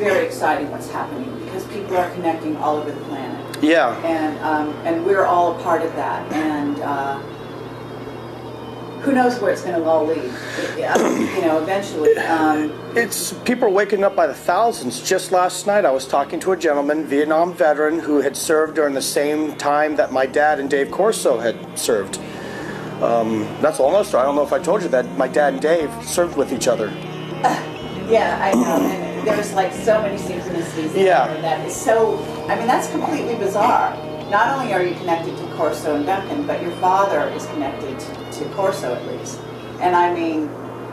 very exciting what's happening, because people are connecting all over the planet. Yeah. And we're all a part of that. And who knows where it's going to all lead? You know, eventually. It's people are waking up by the thousands. Just last night, I was talking to a gentleman, Vietnam veteran, who had served during the same time that my dad and Dave Corso had served. That's a long story. I don't know if I told you that my dad and Dave served with each other. Yeah, I know. And there's like so many synchronicities in there that is so. I mean, that's completely bizarre. Not only are you connected to Corso and Duncan, but your father is connected to Corso at least. And I mean,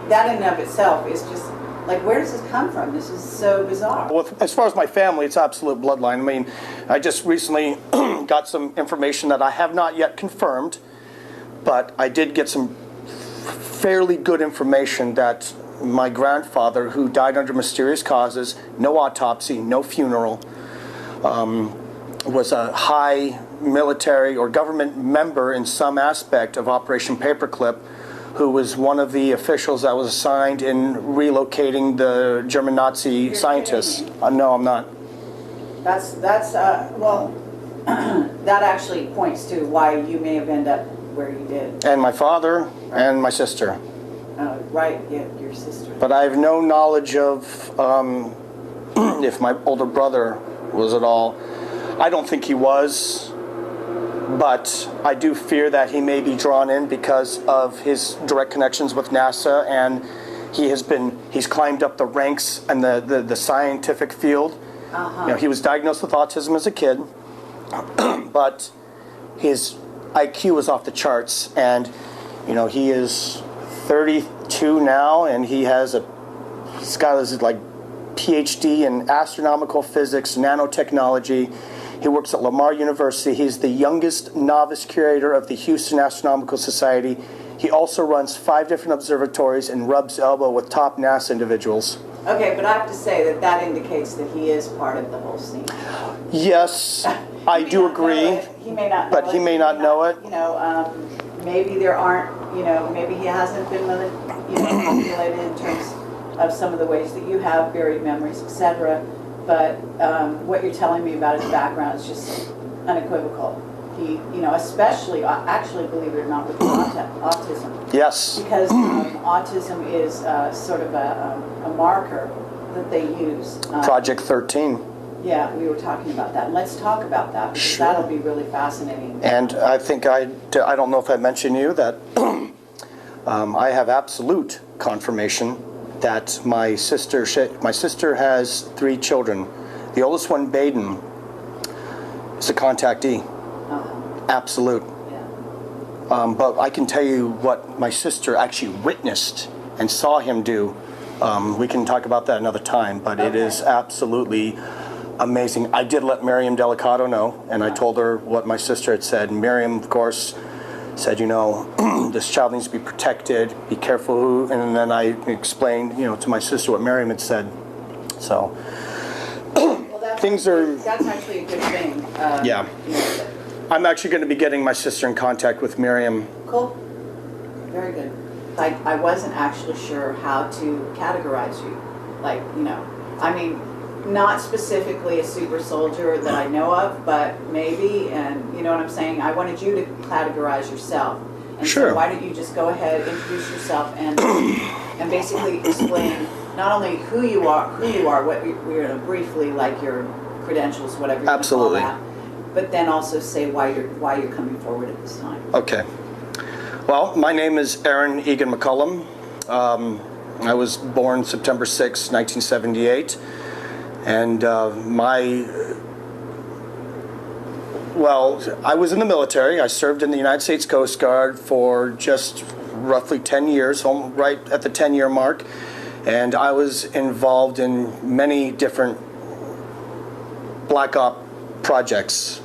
that in and of itself is just like, where does this come from? This is so bizarre. Well, as far as my family, it's absolute bloodline. I mean, I just recently got some information that I have not yet confirmed, but I did get some fairly good information that my grandfather, who died under mysterious causes, no autopsy, no funeral, was a high military or government member in some aspect of Operation Paperclip, who was one of the officials that was assigned in relocating the German Nazi scientists. No, I'm not. That's well, that actually points to why you may have ended up where you did. And my father and my sister. Right, yeah, your sister. But I have no knowledge of if my older brother was at all. I don't think he was, but I do fear that he may be drawn in because of his direct connections with NASA, and he's climbed up the ranks in the scientific field. You know, he was diagnosed with autism as a kid, but his IQ was off the charts, and you know, he is 32 now, and he's got his like PhD in astronomical physics, nanotechnology. He works at Lamar University. He's the youngest novice curator of the Houston Astronomical Society. He also runs 5 different observatories and rubs elbow with top NASA individuals. Okay, but I have to say that indicates that he is part of the whole scene. Yes, I do agree. He may not, but he may not know it. You know, maybe there aren't. You know, maybe he hasn't been, manipulated in terms of some of the ways that you have buried memories, etc. But what you're telling me about his background is just unequivocal. He, you know, especially, actually, believe it or not, with autism. Yes. Because autism is sort of a marker that they use. Project 13. Yeah, we were talking about that. Let's talk about that, because Sure. that'll be really fascinating. And I think I don't know if I mentioned you that I have absolute confirmation that my sister has 3 children. The oldest one, Baden, is a contactee. Absolute. Yeah. But I can tell you what my sister actually witnessed and saw him do. We can talk about that another time, but It is absolutely amazing. I did let Miriam Delicato know, and I told her what my sister had said. And Miriam, of course, said, you know, this child needs to be protected, be careful who, and then I explained, you know, to my sister what Miriam had said. So, Well, that's actually a good thing. Yeah. You know, I'm actually going to be getting my sister in contact with Miriam. cool. Very good. I wasn't actually sure how to categorize you. Like, you know, I mean, not specifically a super soldier that I know of, but maybe, and you know what I'm saying? I wanted you to categorize yourself. And Sure. So why don't you just go ahead, introduce yourself, and basically explain not only who you are, what we're going to briefly, like your credentials, whatever you Absolutely. call that, but then also say why you're coming forward at this time. Okay. Well, my name is Aaron Egan McCollum. I was born September 6, 1978. And I was in the military. I served in the United States Coast Guard for just roughly 10 years, right at the 10-year mark. And I was involved in many different Black Op projects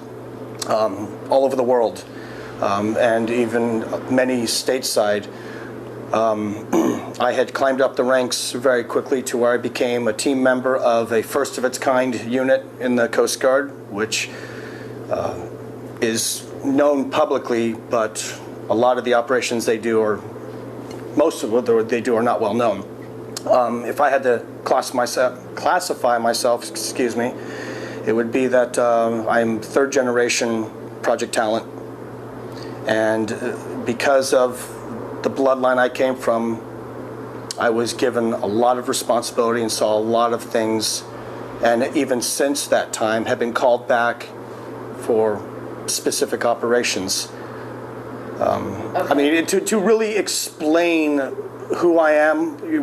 all over the world, and even many stateside. I had climbed up the ranks very quickly to where I became a team member of a first-of-its-kind unit in the Coast Guard, which is known publicly, but a lot of the operations they do, or most of what they do, are not well known. If I had to classify myself, excuse me, it would be that I'm third generation Project Talent. And because of the bloodline I came from, I was given a lot of responsibility and saw a lot of things. And even since that time, have been called back for specific operations. Okay. I mean, to really explain who I am, it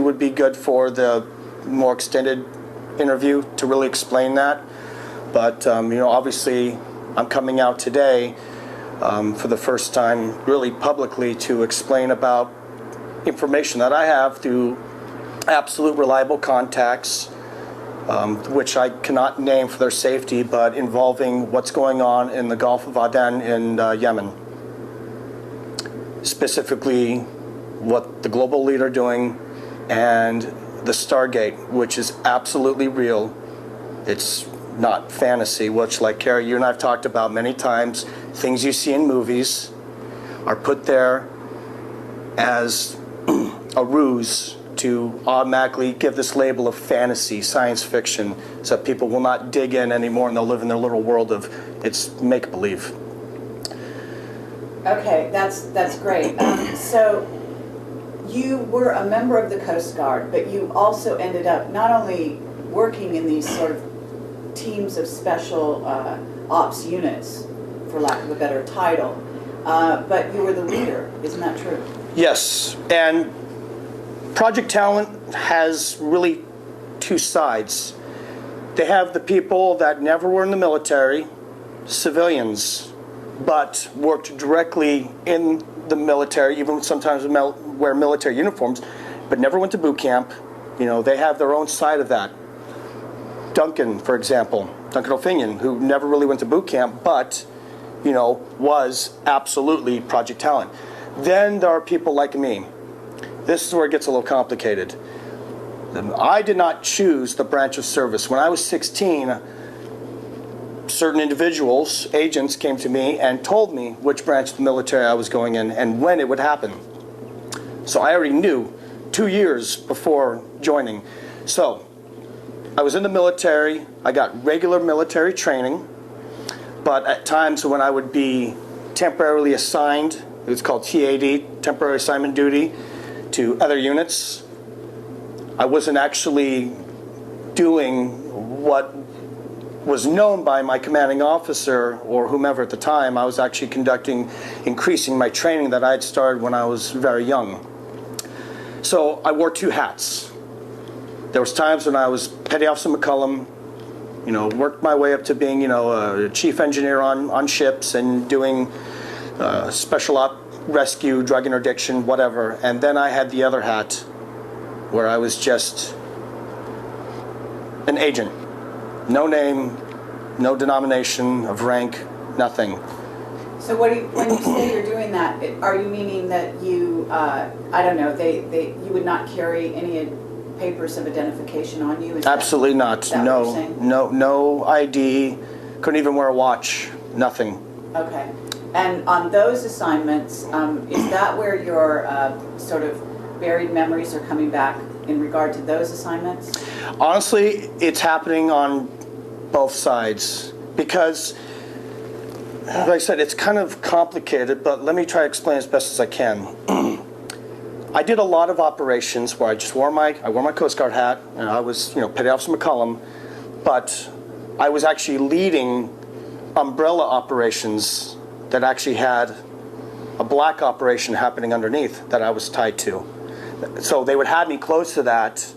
would be good for the more extended interview to really explain that. But obviously, I'm coming out today for the first time, really publicly, to explain about information that I have through absolute reliable contacts, which I cannot name for their safety, but involving what's going on in the Gulf of Aden in Yemen. Specifically, what the global leader are doing, and the Stargate, which is absolutely real. It's not fantasy, which, like Carrie, you and I have talked about many times, things you see in movies are put there as a ruse to automatically give this label of fantasy, science fiction, so people will not dig in anymore and they'll live in their little world of it's make-believe. Okay, that's great. So you were a member of the Coast Guard, but you also ended up not only working in these sort of teams of special ops units, for lack of a better title, but you were the leader. Isn't that true? Yes, and Project Talent has really two sides. They have the people that never were in the military, civilians, but worked directly in the military, even sometimes wear military uniforms, but never went to boot camp. They have their own side of that. Duncan, for example, Duncan O'Finian, who never really went to boot camp, but, was absolutely Project Talent. Then there are people like me. This is where it gets a little complicated. I did not choose the branch of service. When I was 16, certain individuals, agents, came to me and told me which branch of the military I was going in and when it would happen. So I already knew 2 years before joining. So I was in the military. I got regular military training, but at times when I would be temporarily assigned, it was called TAD, temporary assignment duty, to other units, I wasn't actually doing what was known by my commanding officer or whomever at the time. I was actually increasing my training that I had started when I was very young. So I wore two hats. There was times when I was Petty Officer McCollum, worked my way up to being, a chief engineer on ships and doing special op rescue, drug interdiction, whatever. And then I had the other hat where I was just an agent. No name, no denomination of rank, nothing. So when you say you're doing that, are you meaning that you, you would not carry any papers of identification on you? Absolutely not. No ID. Couldn't even wear a watch. Nothing. Okay. And on those assignments, is that where your sort of buried memories are coming back in regard to those assignments? Honestly, it's happening on both sides because, like I said, it's kind of complicated, but let me try to explain as best as I can. I did a lot of operations where I just wore my Coast Guard hat, and I was, Petty Officer McCollum, but I was actually leading umbrella operations that actually had a black operation happening underneath that I was tied to. So they would have me close to that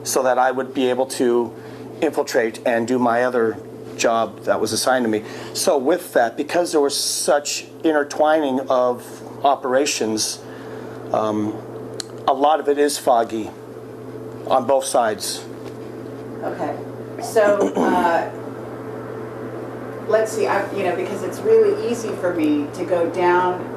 so that I would be able to infiltrate and do my other job that was assigned to me. So with that, because there was such intertwining of operations, a lot of it is foggy on both sides. Okay. So let's see, because it's really easy for me to go down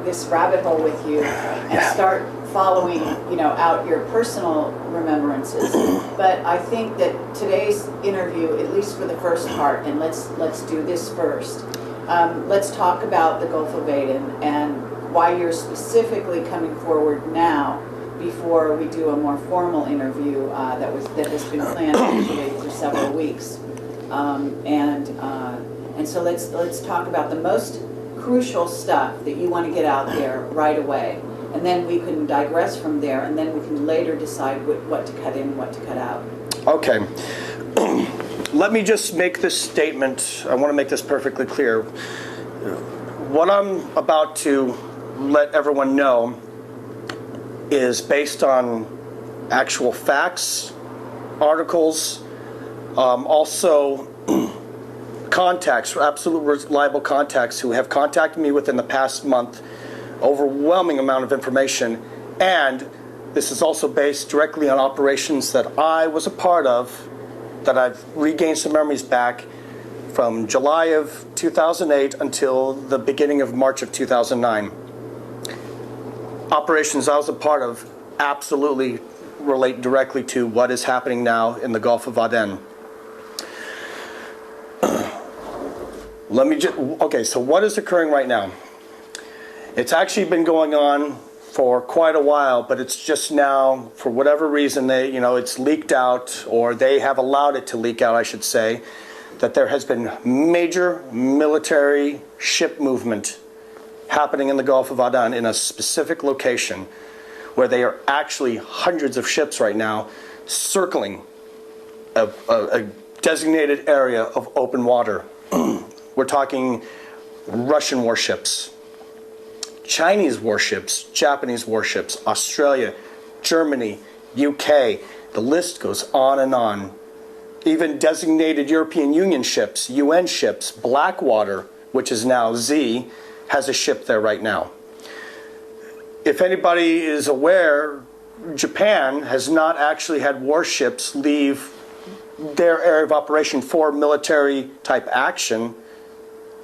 this rabbit hole with you and start following, out your personal remembrances. But I think that today's interview, at least for the first part, and let's do this first. Let's talk about the Gulf of Aden and why you're specifically coming forward now, before we do a more formal interview that has been planned actually for several weeks. And so let's talk about the most crucial stuff that you want to get out there right away, and then we can digress from there, and then we can later decide what to cut in and what to cut out. Okay. Let me just make this statement. I want to make this perfectly clear. What I'm about to let everyone know is based on actual facts, articles, also contacts, absolute reliable contacts who have contacted me within the past month, overwhelming amount of information, and this is also based directly on operations that I was a part of, that I've regained some memories back from July of 2008 until the beginning of March of 2009. Operations I was a part of absolutely relate directly to what is happening now in the Gulf of Aden. Okay, so what is occurring right now? It's actually been going on for quite a while, but it's just now, for whatever reason, it's leaked out, or they have allowed it to leak out, I should say, that there has been major military ship movement happening in the Gulf of Aden in a specific location where they are actually hundreds of ships right now circling a designated area of open water. We're talking Russian warships, Chinese warships, Japanese warships, Australia, Germany, UK, the list goes on and on. Even designated European Union ships, UN ships, Blackwater, which is now Z, has a ship there right now. If anybody is aware, Japan has not actually had warships leave their area of operation for military type action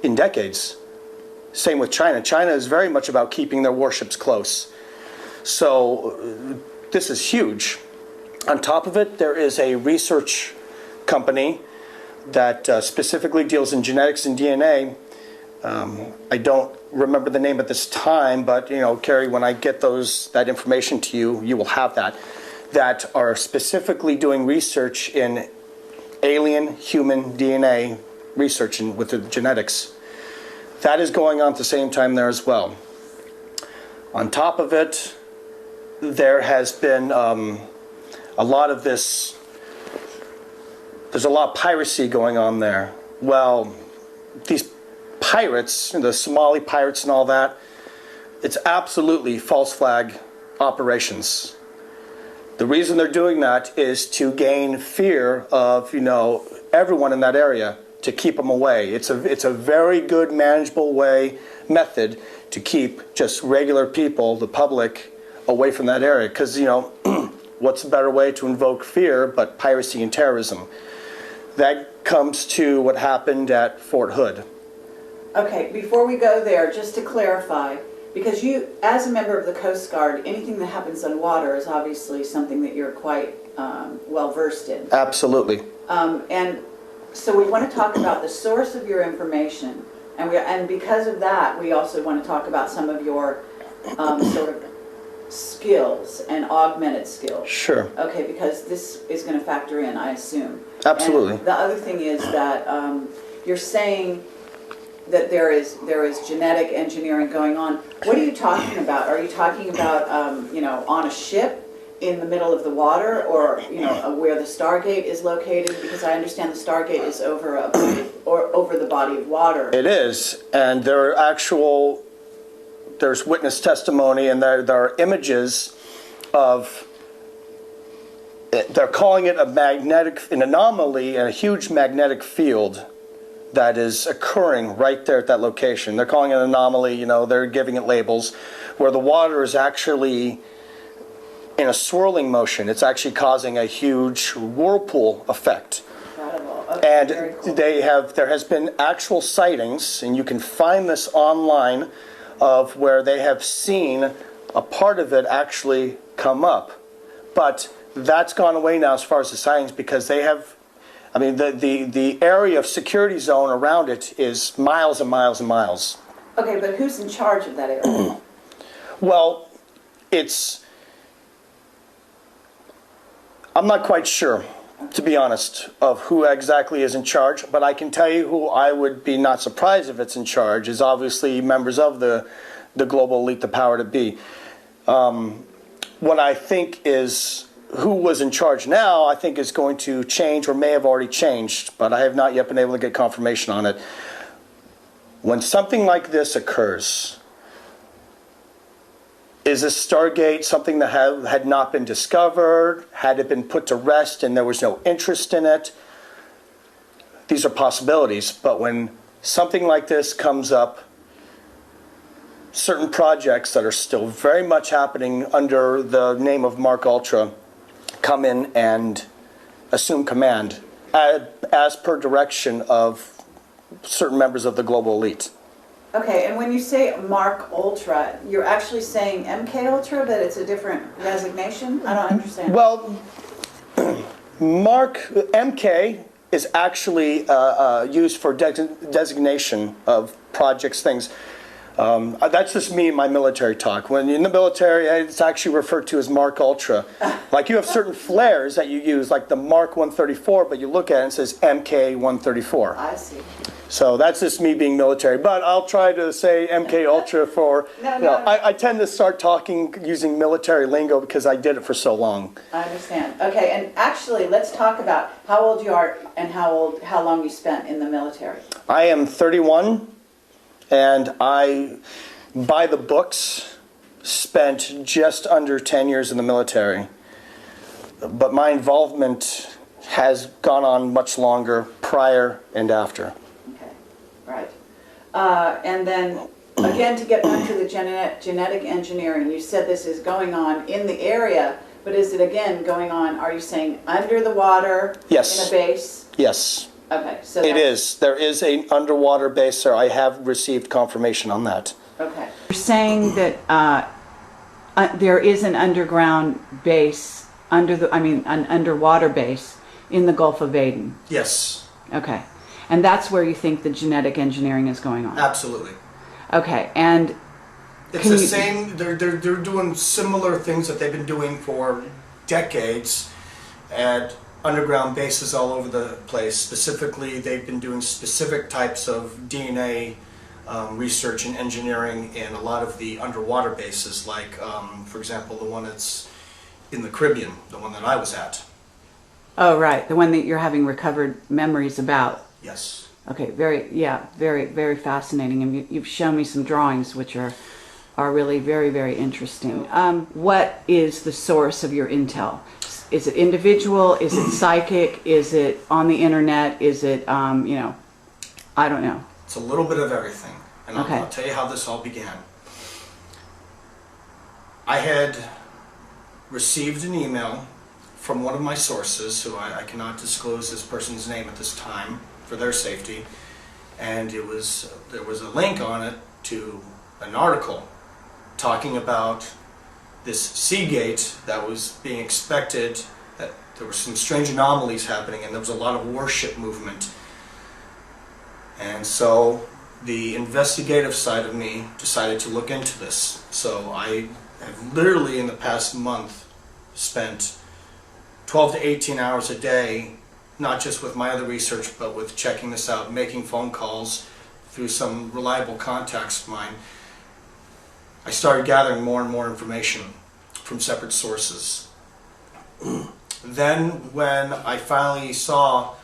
in decades. Same with China. China is very much about keeping their warships close. So this is huge. On top of it, there is a research company that specifically deals in genetics and DNA. I don't remember the name at this time, but Carrie, when I get that information to you, you will have that are specifically doing research in alien human DNA research with the genetics. That is going on at the same time there as well. On top of it, there has been a lot of this. There's a lot of piracy going on there. Well, these pirates, the Somali pirates and all that, it's absolutely false flag operations. The reason they're doing that is to gain fear of, everyone in that area, to keep them away. It's a very good manageable method to keep just regular people, the public, away from that area. Because, what's a better way to invoke fear but piracy and terrorism? That comes to what happened at Fort Hood. Okay, before we go there, just to clarify, because you, as a member of the Coast Guard, anything that happens on water is obviously something that you're quite well versed in. Absolutely. And so we want to talk about the source of your information, and because of that, we also want to talk about some of your sort of skills and augmented skills. Sure. Okay, because this is going to factor in, I assume. Absolutely. And the other thing is that you're saying that there is genetic engineering going on. What are you talking about? Are you talking about on a ship in the middle of the water, or where the Stargate is located? Because I understand the Stargate is over the body of water. It is, and there's witness testimony, and there are images of. They're calling it an anomaly, and a huge magnetic field that is occurring right there at that location. They're calling it an anomaly, they're giving it labels, where the water is actually in a swirling motion. It's actually causing a huge whirlpool effect. Incredible. Okay, and very cool. there has been actual sightings, and you can find this online, of where they have seen a part of it actually come up. But that's gone away now as far as the sightings, because they have, the area of security zone around it is miles and miles and miles. Okay, but who's in charge of that area? Well, it's I'm not quite sure, to be honest, of who exactly is in charge, but I can tell you who I would be not surprised if it's in charge is obviously members of the global elite, the power to be. What I think is who was in charge now, I think is going to change or may have already changed, but I have not yet been able to get confirmation on it. When something like this occurs, is this Stargate something that had not been discovered? Had it been put to rest and there was no interest in it? These are possibilities, but when something like this comes up, certain projects that are still very much happening under the name of Mark Ultra come in and assume command as per direction of certain members of the global elite. Okay, and when you say Mark Ultra, you're actually saying MK Ultra, but it's a different designation? I don't understand. Well, Mark, MK is actually used for designation of projects, things. That's just me in my military talk. When in the military, it's actually referred to as Mark Ultra. Like you have certain flares that you use, like the Mark 134, but you look at it and it says MK 134. I see. So that's just me being military. But I'll try to say MK Ultra for, No. I tend to start talking using military lingo because I did it for so long. I understand. Okay, and actually, let's talk about how old you are and how long you spent in the military. I am 31. And I, by the books, spent just under 10 years in the military. But my involvement has gone on much longer prior and after. Okay, right. And then, again, to get back to the genetic engineering, you said this is going on in the area, but is it, again, going on, are you saying under the water? Yes. In a base? Yes. Okay, so it is. There is an underwater base there. I have received confirmation on that. Okay. You're saying that there is an underground base an underwater base in the Gulf of Aden. Yes. Okay, and that's where you think the genetic engineering is going on. Absolutely. Okay, and it's the same. They're doing similar things that they've been doing for decades at underground bases all over the place. Specifically, they've been doing specific types of DNA research and engineering in a lot of the underwater bases, like, for example, the one that's in the Caribbean, the one that I was at. Oh, right, the one that you're having recovered memories about. Yes. Okay, very, very fascinating, and you've shown me some drawings which are really very, very interesting. What is the source of your intel? Is it individual? Is it psychic? Is it on the internet? Is it, I don't know. It's a little bit of everything. And okay. I'll tell you how this all began. I had received an email from one of my sources, who I cannot disclose this person's name at this time for their safety, and there was a link on it to an article talking about this Seagate that was being expected, that there were some strange anomalies happening and there was a lot of worship movement. And so the investigative side of me decided to look into this. So I have literally in the past month spent 12 to 18 hours a day, not just with my other research, but with checking this out, making phone calls through some reliable contacts of mine. I started gathering more and more information from separate sources. Then when I finally saw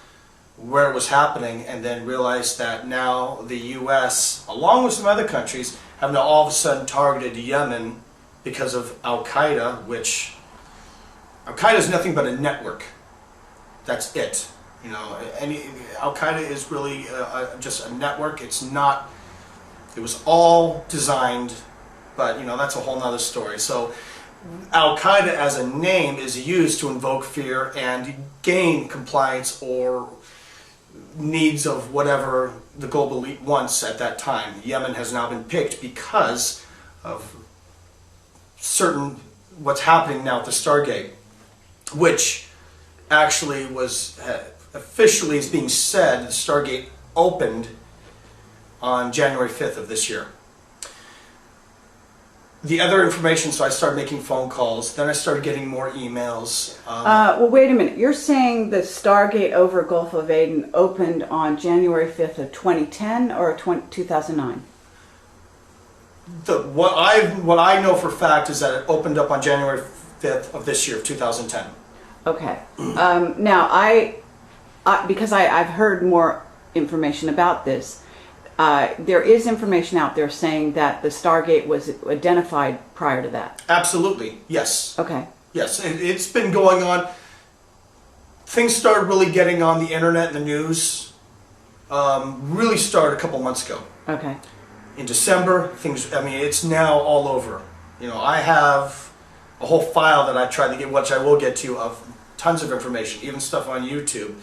where it was happening and then realized that now the US, along with some other countries, have now all of a sudden targeted Yemen because of Al-Qaeda, which Al-Qaeda is nothing but a network. That's it. Al-Qaeda is really just a network. It was all designed, but that's a whole nother story. So Al-Qaeda as a name is used to invoke fear and gain compliance or needs of whatever the global elite wants at that time. Yemen has now been picked because of what's happening now at the Stargate, which actually was officially is being said the Stargate opened on January 5th of this year. the other information, so I started making phone calls. Then I started getting more emails. Well, wait a minute. You're saying the Stargate over Gulf of Aden opened on January 5th of 2010 or 2009? What I know for a fact is that it opened up on January 5th of this year, of 2010. Okay. Now, because I've heard more information about this, there is information out there saying that the Stargate was identified prior to that. Absolutely, yes. Okay. Yes, it's been going on. Things started really getting on the internet and the news. Really started a couple months ago. Okay. In December, it's now all over. You know, I have a whole file that I tried to get, which I will get to, of tons of information, even stuff on YouTube.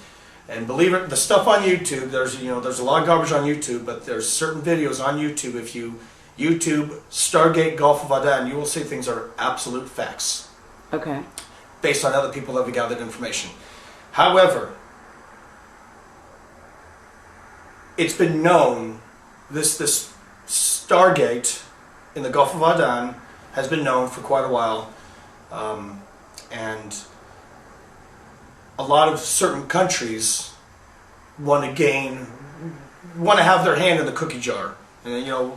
And believe it, the stuff on YouTube, there's a lot of garbage on YouTube, but there's certain videos on YouTube. If you YouTube Stargate Gulf of Aden, you will see things that are absolute facts. Okay. Based on other people that have gathered information. However, it's been known, this Stargate in the Gulf of Aden has been known for quite a while, and a lot of certain countries want to have their hand in the cookie jar. And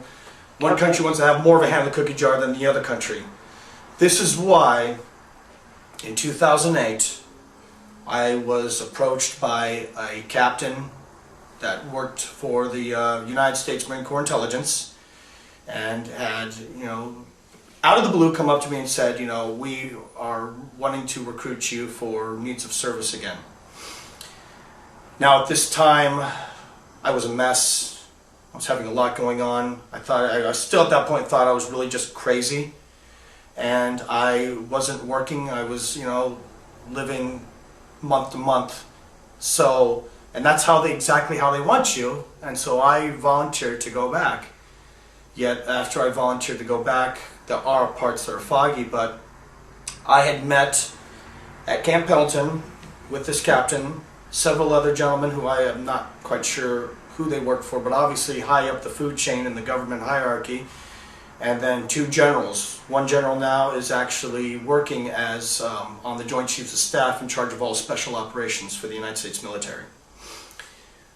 one country wants to have more of a hand in the cookie jar than the other country. This is why in 2008 I was approached by a captain that worked for the United States Marine Corps Intelligence, and had, out of the blue come up to me and said, we are wanting to recruit you for needs of service again. Now at this time, I was a mess. I was having a lot going on. I still at that point thought I was really just crazy, and I wasn't working. I was, living month to month. So, and that's exactly how they want you. And so I volunteered to go back. Yet after I volunteered to go back, there are parts that are foggy, but I had met at Camp Pendleton with this captain, several other gentlemen who I am not quite sure who they work for, but obviously high up the food chain in the government hierarchy, and then 2 generals. One general now is actually working as on the Joint Chiefs of Staff in charge of all special operations for the United States military.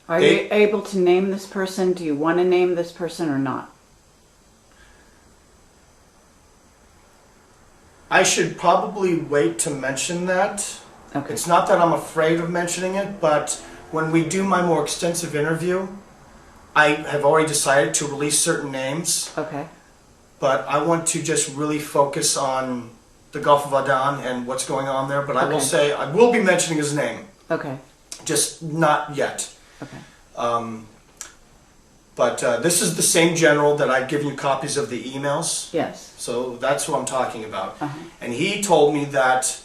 Are you able to name this person? Do you want to name this person or not? I should probably wait to mention that. Okay. It's not that I'm afraid of mentioning it, but when we do my more extensive interview, I have already decided to release certain names. Okay. But I want to just really focus on the Gulf of Aden and what's going on there. But I will say, I will be mentioning his name. Okay. Just not yet. Okay. But this is the same general that I've given you copies of the emails. Yes. So that's what I'm talking about. Uh-huh. And he told me that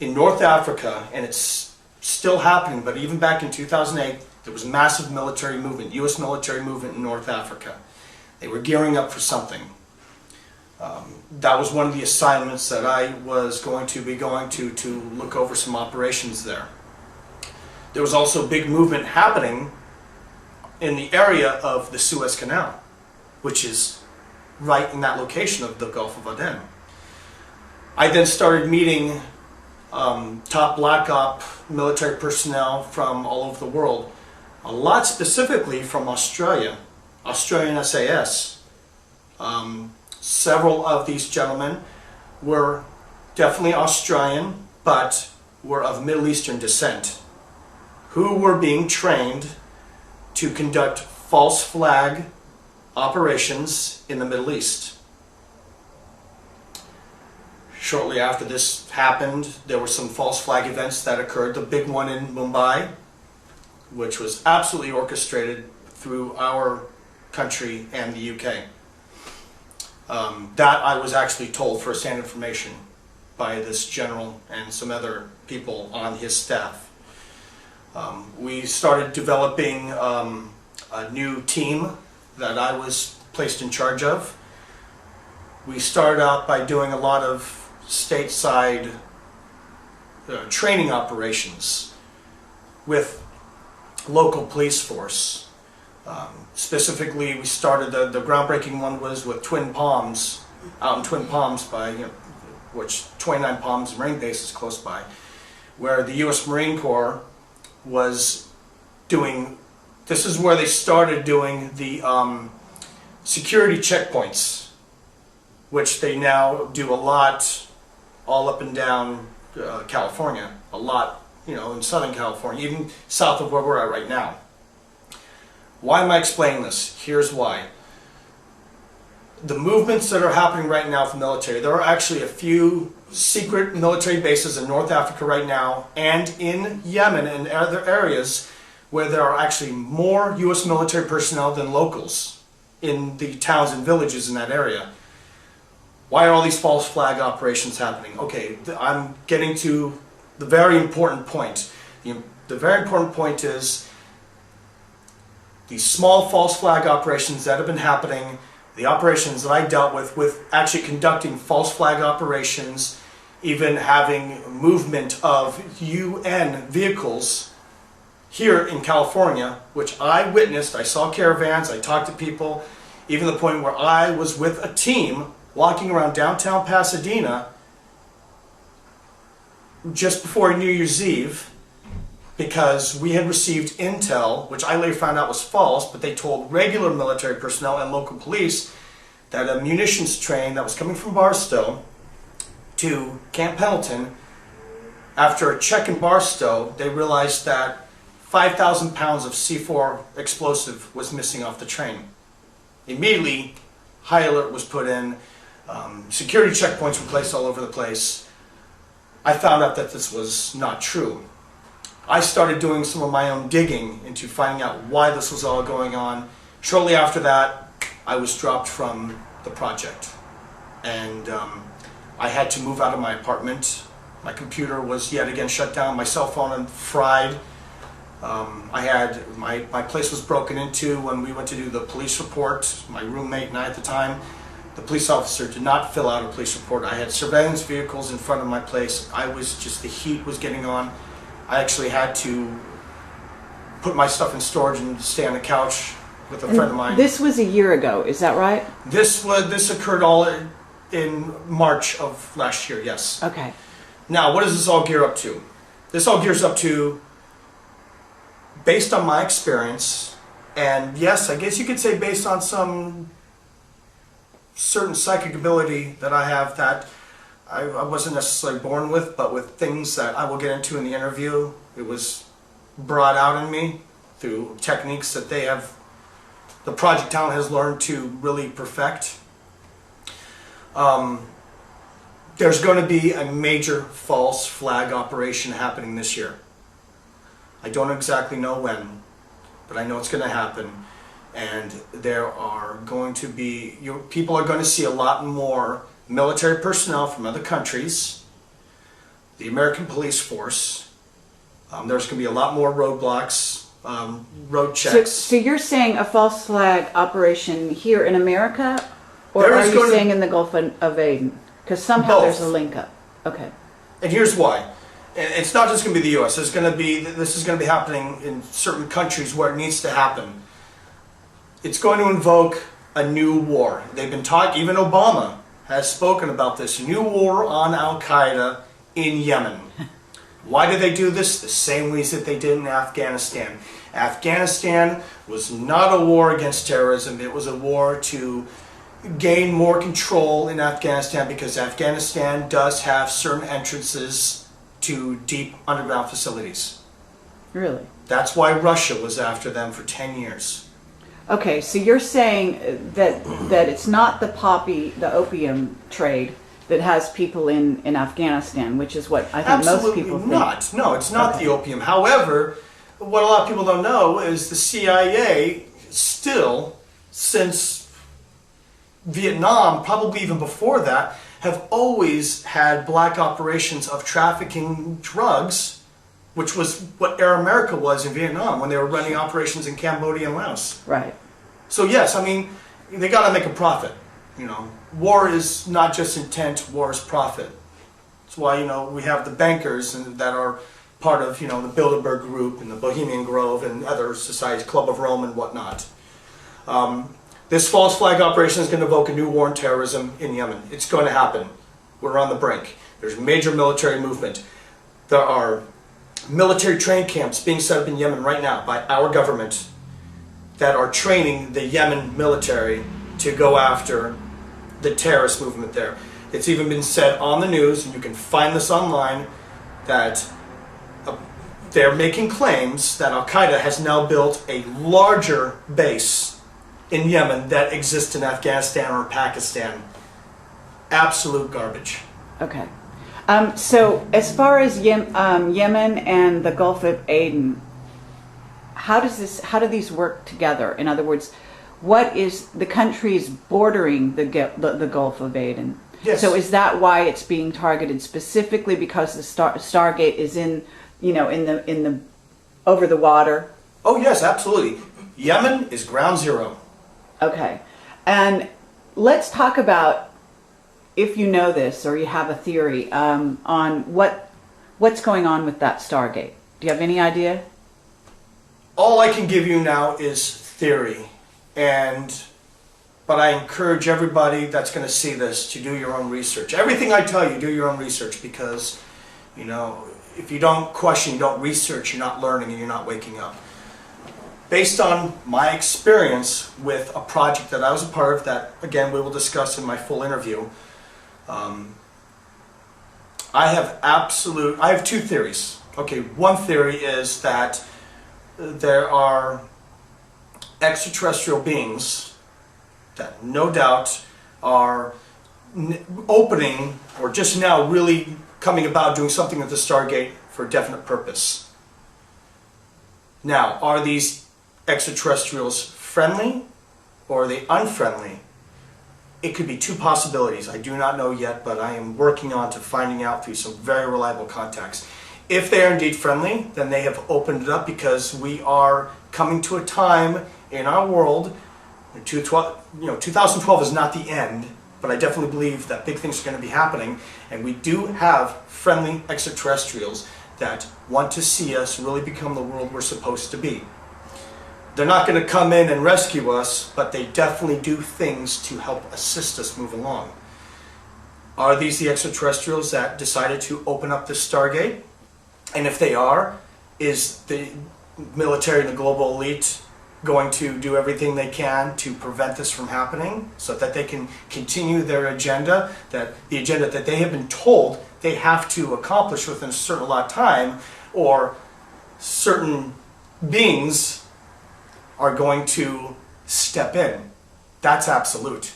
in North Africa, and it's still happening, but even back in 2008, there was massive military movement, U.S. military movement in North Africa. They were gearing up for something. That was one of the assignments that I was going to look over some operations there. There was also a big movement happening in the area of the Suez Canal, which is right in that location of the Gulf of Aden. I then started meeting top Black Op military personnel from all over the world, a lot specifically from Australia, Australian SAS. Several of these gentlemen were definitely Australian, but were of Middle Eastern descent, who were being trained to conduct false flag operations in the Middle East. Shortly after this happened, there were some false flag events that occurred. The big one in Mumbai, which was absolutely orchestrated through our country and the UK. That I was actually told first-hand information by this general and some other people on his staff. We started developing a new team that I was placed in charge of. We started out by doing a lot of stateside training operations with local police force. Specifically, we started, the groundbreaking one was with Twin Palms out in Twin Palms by, which 29 Palms Marine Base is close by, where the U.S. Marine Corps was doing, this is where they started doing the security checkpoints, which they now do a lot all up and down California, a lot, in Southern California, even south of where we're at right now. Why am I explaining this? Here's why. The movements that are happening right now for military, there are actually a few secret military bases in North Africa right now and in Yemen and other areas where there are actually more U.S. military personnel than locals in the towns and villages in that area. Why are all these false flag operations happening? Okay, I'm getting to the very important point. The very important point is these small false flag operations that have been happening, the operations that I dealt with actually conducting false flag operations, even having movement of UN vehicles here in California, which I witnessed. I saw caravans, I talked to people, even the point where I was with a team walking around downtown Pasadena just before New Year's Eve, because we had received intel, which I later found out was false, but they told regular military personnel and local police that a munitions train that was coming from Barstow to Camp Pendleton, after a check in Barstow, they realized that 5,000 pounds of C4 explosive was missing off the train. Immediately, high alert was put in, security checkpoints were placed all over the place. I found out that this was not true. I started doing some of my own digging into finding out why this was all going on. Shortly after that, I was dropped from the project. And I had to move out of my apartment. My computer was yet again shut down. My cell phone had fried. My place was broken into when we went to do the police report. My roommate and I at the time, the police officer did not fill out a police report. I had surveillance vehicles in front of my place. The heat was getting on. I actually had to put my stuff in storage and stay on the couch with a friend of mine. This was a year ago, is that right? This occurred all in March of last year, yes. Okay. Now, what does this all gear up to? This all gears up to, based on my experience, and yes, I guess you could say based on some certain psychic ability that I have that I wasn't necessarily born with, but with things that I will get into in the interview, it was brought out in me through techniques that the project talent has learned to really perfect. There's going to be a major false flag operation happening this year. I don't exactly know when, but I know it's going to happen. And there are going to be, people are going to see a lot more military personnel from other countries, the American police force. There's going to be a lot more roadblocks, road checks. So you're saying a false flag operation here in America, or are you saying in the Gulf of Aden? Because somehow there's a link up. Okay. And here's why. It's not just going to be the U.S. This is going to be happening in certain countries where it needs to happen. It's going to invoke a new war. They've been talking, even Obama has spoken about this new war on Al-Qaeda in Yemen. Why did they do this? The same ways that they did in Afghanistan. Afghanistan was not a war against terrorism. It was a war to gain more control in Afghanistan, because Afghanistan does have certain entrances to deep underground facilities. Really? That's why Russia was after them for 10 years. Okay, so you're saying that it's not the opium trade that has people in Afghanistan, which is what I think most people think. Absolutely not. No, it's not the opium. However, what a lot of people don't know is the CIA still, since Vietnam, probably even before that, have always had black operations of trafficking drugs, which was what Air America was in Vietnam when they were running operations in Cambodia and Laos. Right. So yes, I mean, they got to make a profit. War is not just intent; war is profit. That's why we have the bankers that are part of the Bilderberg Group and the Bohemian Grove and other societies, Club of Rome and whatnot. This false flag operation is going to evoke a new war on terrorism in Yemen. It's going to happen. We're on the brink. There's major military movement. There are military training camps being set up in Yemen right now by our government that are training the Yemen military to go after the terrorist movement there. It's even been said on the news, and you can find this online, that they're making claims that Al-Qaeda has now built a larger base in Yemen that exists in Afghanistan or Pakistan. Absolute garbage. Okay. So as far as Yemen and the Gulf of Aden, how do these work together? In other words, what is the countries bordering the Gulf of Aden? Yes. So is that why it's being targeted specifically because the Stargate is in the over the water? Oh yes, absolutely. Yemen is ground zero. Okay. And let's talk about, if you know this or you have a theory on what's going on with that Stargate. Do you have any idea? All I can give you now is theory, but I encourage everybody that's going to see this to do your own research. Everything I tell you, do your own research, because, you know, if you don't question, you don't research, you're not learning and you're not waking up. Based on my experience with a project that I was a part of that, again, we will discuss in my full interview, I have two theories. Okay, one theory is that there are extraterrestrial beings that no doubt are opening, or just now really coming about doing something at the Stargate for a definite purpose. Now, are these extraterrestrials friendly or are they unfriendly? It could be two possibilities. I do not know yet, but I am working on to finding out through some very reliable contacts. If they are indeed friendly, then they have opened it up because we are coming to a time in our world. 2012 is not the end, but I definitely believe that big things are going to be happening, and we do have friendly extraterrestrials that want to see us really become the world we're supposed to be. They're not going to come in and rescue us, but they definitely do things to help assist us move along. Are these the extraterrestrials that decided to open up this Stargate? And if they are, is the military and the global elite going to do everything they can to prevent this from happening so that they can continue their agenda, the agenda that they have been told they have to accomplish within a certain amount of time, or certain beings are going to step in? That's absolute.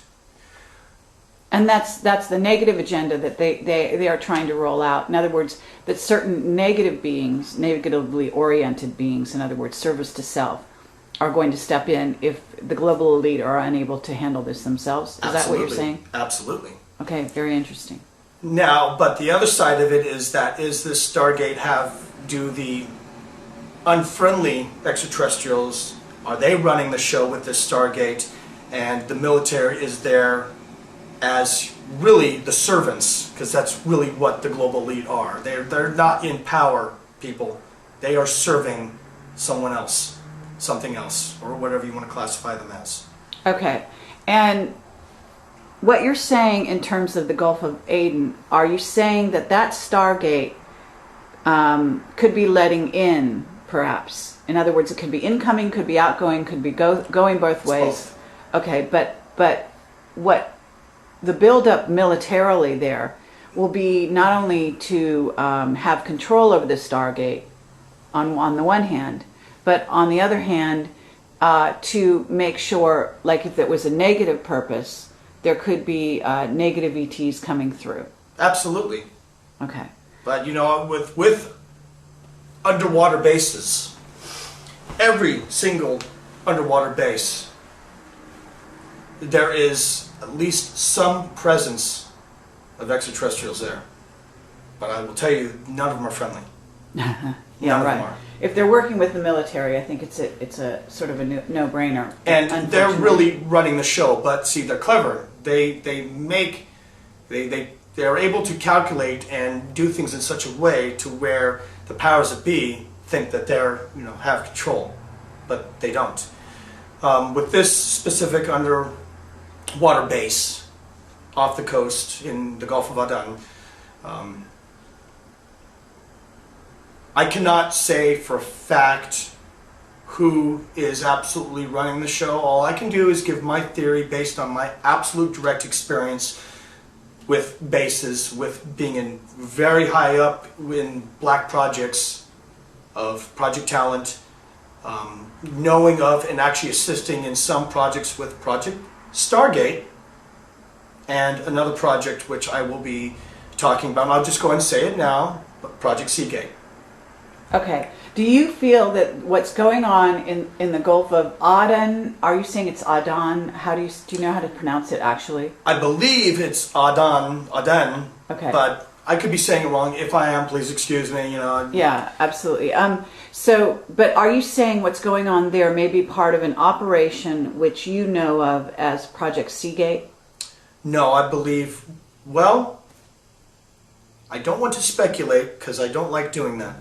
And that's the negative agenda that they are trying to roll out. In other words, that certain negative beings, negatively oriented beings, in other words, service to self, are going to step in if the global elite are unable to handle this themselves. Is that what you're saying? Absolutely. Okay, very interesting. Now, but the other side of it is that is this Stargate do the unfriendly extraterrestrials, are they running the show with this Stargate, and the military is there as really the servants, because that's really what the global elite are. They're not in power, people. They are serving someone else, something else, or whatever you want to classify them as. Okay, and what you're saying in terms of the Gulf of Aden, are you saying that Stargate could be letting in, perhaps? In other words, it could be incoming, could be outgoing, could be going both ways. Both. Okay, but what the build-up militarily there will be not only to have control over the Stargate on the one hand, but on the other hand, to make sure, like if it was a negative purpose, there could be negative ETs coming through. Absolutely. Okay. But you know, with underwater bases, every single underwater base, there is at least some presence of extraterrestrials there. But I will tell you, none of them are friendly. Yeah, None of right. them are. If they're working with the military, I think it's a sort of a no-brainer. And they're really running the show. But see, they're clever. They're able to calculate and do things in such a way to where the powers that be think that they're have control, but they don't. With this specific underwater base off the coast in the Gulf of Aden, I cannot say for a fact who is absolutely running the show. All I can do is give my theory based on my absolute direct experience with bases, with being in very high up in black projects of project talent, knowing of and actually assisting in some projects with Project Stargate and another project which I will be talking about. And I'll just go and say it now, Project Seagate. Okay. Do you feel that what's going on in the Gulf of Aden, are you saying it's Aden? Do you know how to pronounce it actually? I believe it's Aden, okay. But I could be saying it wrong. If I am, please excuse me, you know. Yeah, absolutely. But are you saying what's going on there may be part of an operation which you know of as Project Seagate? No, I believe, well, I don't want to speculate because I don't like doing that.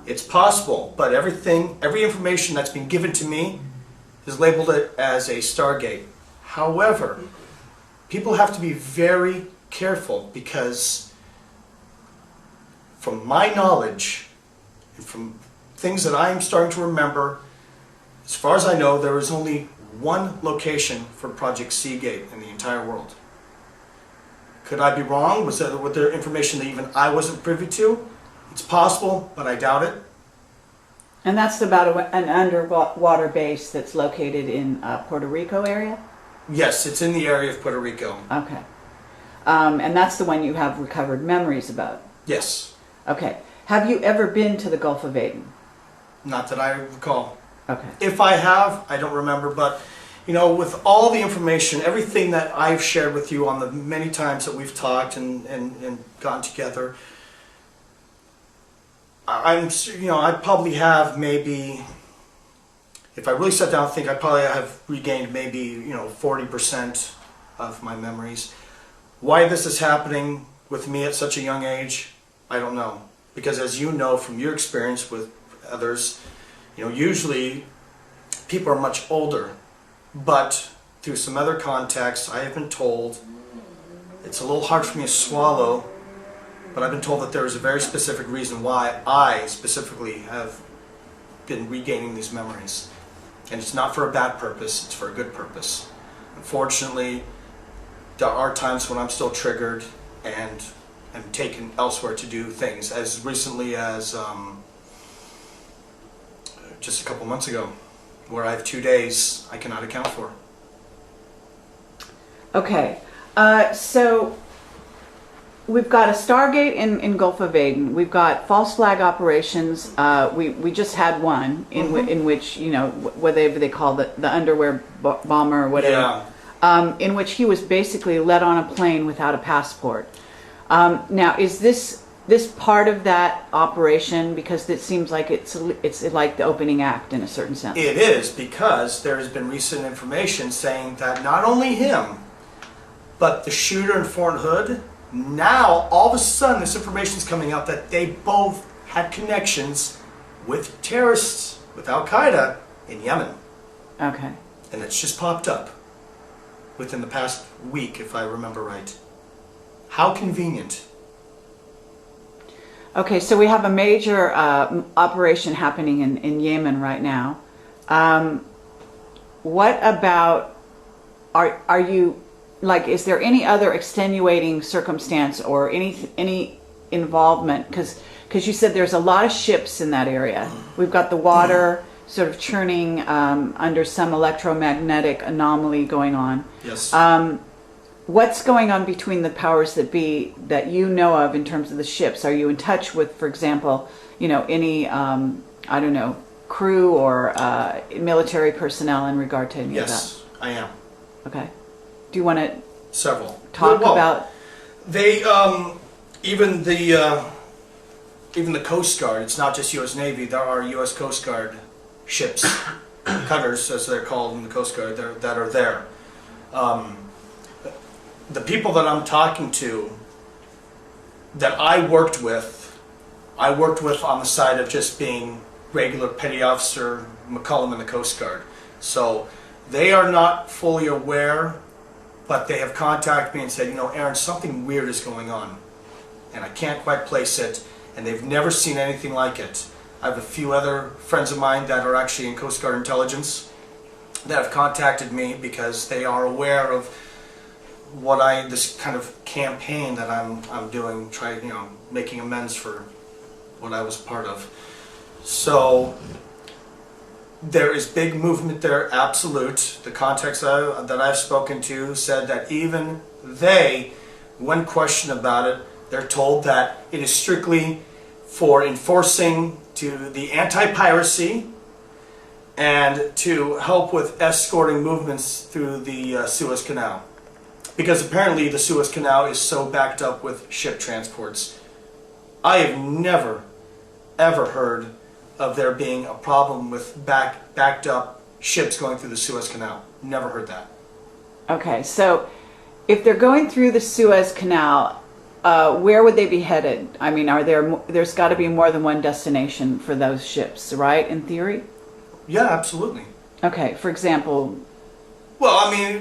It's possible, but every information that's been given to me is labeled it as a Stargate. However, people have to be very careful because from my knowledge and from things that I'm starting to remember, as far as I know, there is only one location for Project Seagate in the entire world. Could I be wrong? Was there information that even I wasn't privy to? It's possible, but I doubt it. And that's about an underwater base that's located in Puerto Rico area? Yes, it's in the area of Puerto Rico. Okay. And that's the one you have recovered memories about? Yes. Okay. Have you ever been to the Gulf of Aden? Not that I recall. Okay. If I have, I don't remember, but you know, with all the information, everything that I've shared with you on the many times that we've talked and gotten together, I probably have maybe, if I really sat down and think, I probably have regained maybe, 40% of my memories. Why this is happening with me at such a young age, I don't know. Because as you know from your experience with others, usually people are much older. But through some other contexts, I have been told, it's a little hard for me to swallow, but I've been told that there is a very specific reason why I specifically have been regaining these memories. And it's not for a bad purpose, it's for a good purpose. Unfortunately, there are times when I'm still triggered and am taken elsewhere to do things, as recently as just a couple months ago, where I have 2 days I cannot account for. Okay, so we've got a Stargate in Gulf of Aden. We've got false flag operations. We just had one in which, whatever they call the underwear bomber or whatever, in which he was basically let on a plane without a passport. Now, is this part of that operation? Because it seems like it's like the opening act in a certain sense. It is, because there has been recent information saying that not only him, but the shooter in Fort Hood, now all of a sudden this information is coming out that they both had connections with terrorists, with Al-Qaeda in Yemen. Okay. And it's just popped up within the past week, if I remember right. How convenient. Okay, so we have a major operation happening in Yemen right now. What about, are you, like, is there any other extenuating circumstance or any involvement? Because you said there's a lot of ships in that area. We've got the water sort of churning under some electromagnetic anomaly going on. Yes. What's going on between the powers that be that you know of in terms of the ships? Are you in touch with, for example, any, crew or military personnel in regard to any of that? Yes, I am. Okay. Do you want to talk about? They, even the Coast Guard, it's not just U.S. Navy, there are U.S. Coast Guard ships, cutters as they're called in the Coast Guard, that are there. The people that I'm talking to, that I worked with on the side of just being regular petty officer McCollum in the Coast Guard. So They are not fully aware, but they have contacted me and said, you know, Aaron, something weird is going on, and I can't quite place it, and they've never seen anything like it. I have a few other friends of mine that are actually in Coast Guard intelligence that have contacted me because they are aware of this kind of campaign that I'm doing, making amends for what I was part of. So there is big movement there, absolute. The contacts that I've spoken to said that even they, when questioned about it, they're told that it is strictly for enforcing to the anti-piracy and to help with escorting movements through the Suez Canal. Because apparently the Suez Canal is so backed up with ship transports. I have never, ever heard of there being a problem with backed up ships going through the Suez Canal. Never heard that. Okay, so if they're going through the Suez Canal, where would they be headed? I mean, there's got to be more than one destination for those ships, right, in theory? Yeah, absolutely. Okay, for example... Well, I mean,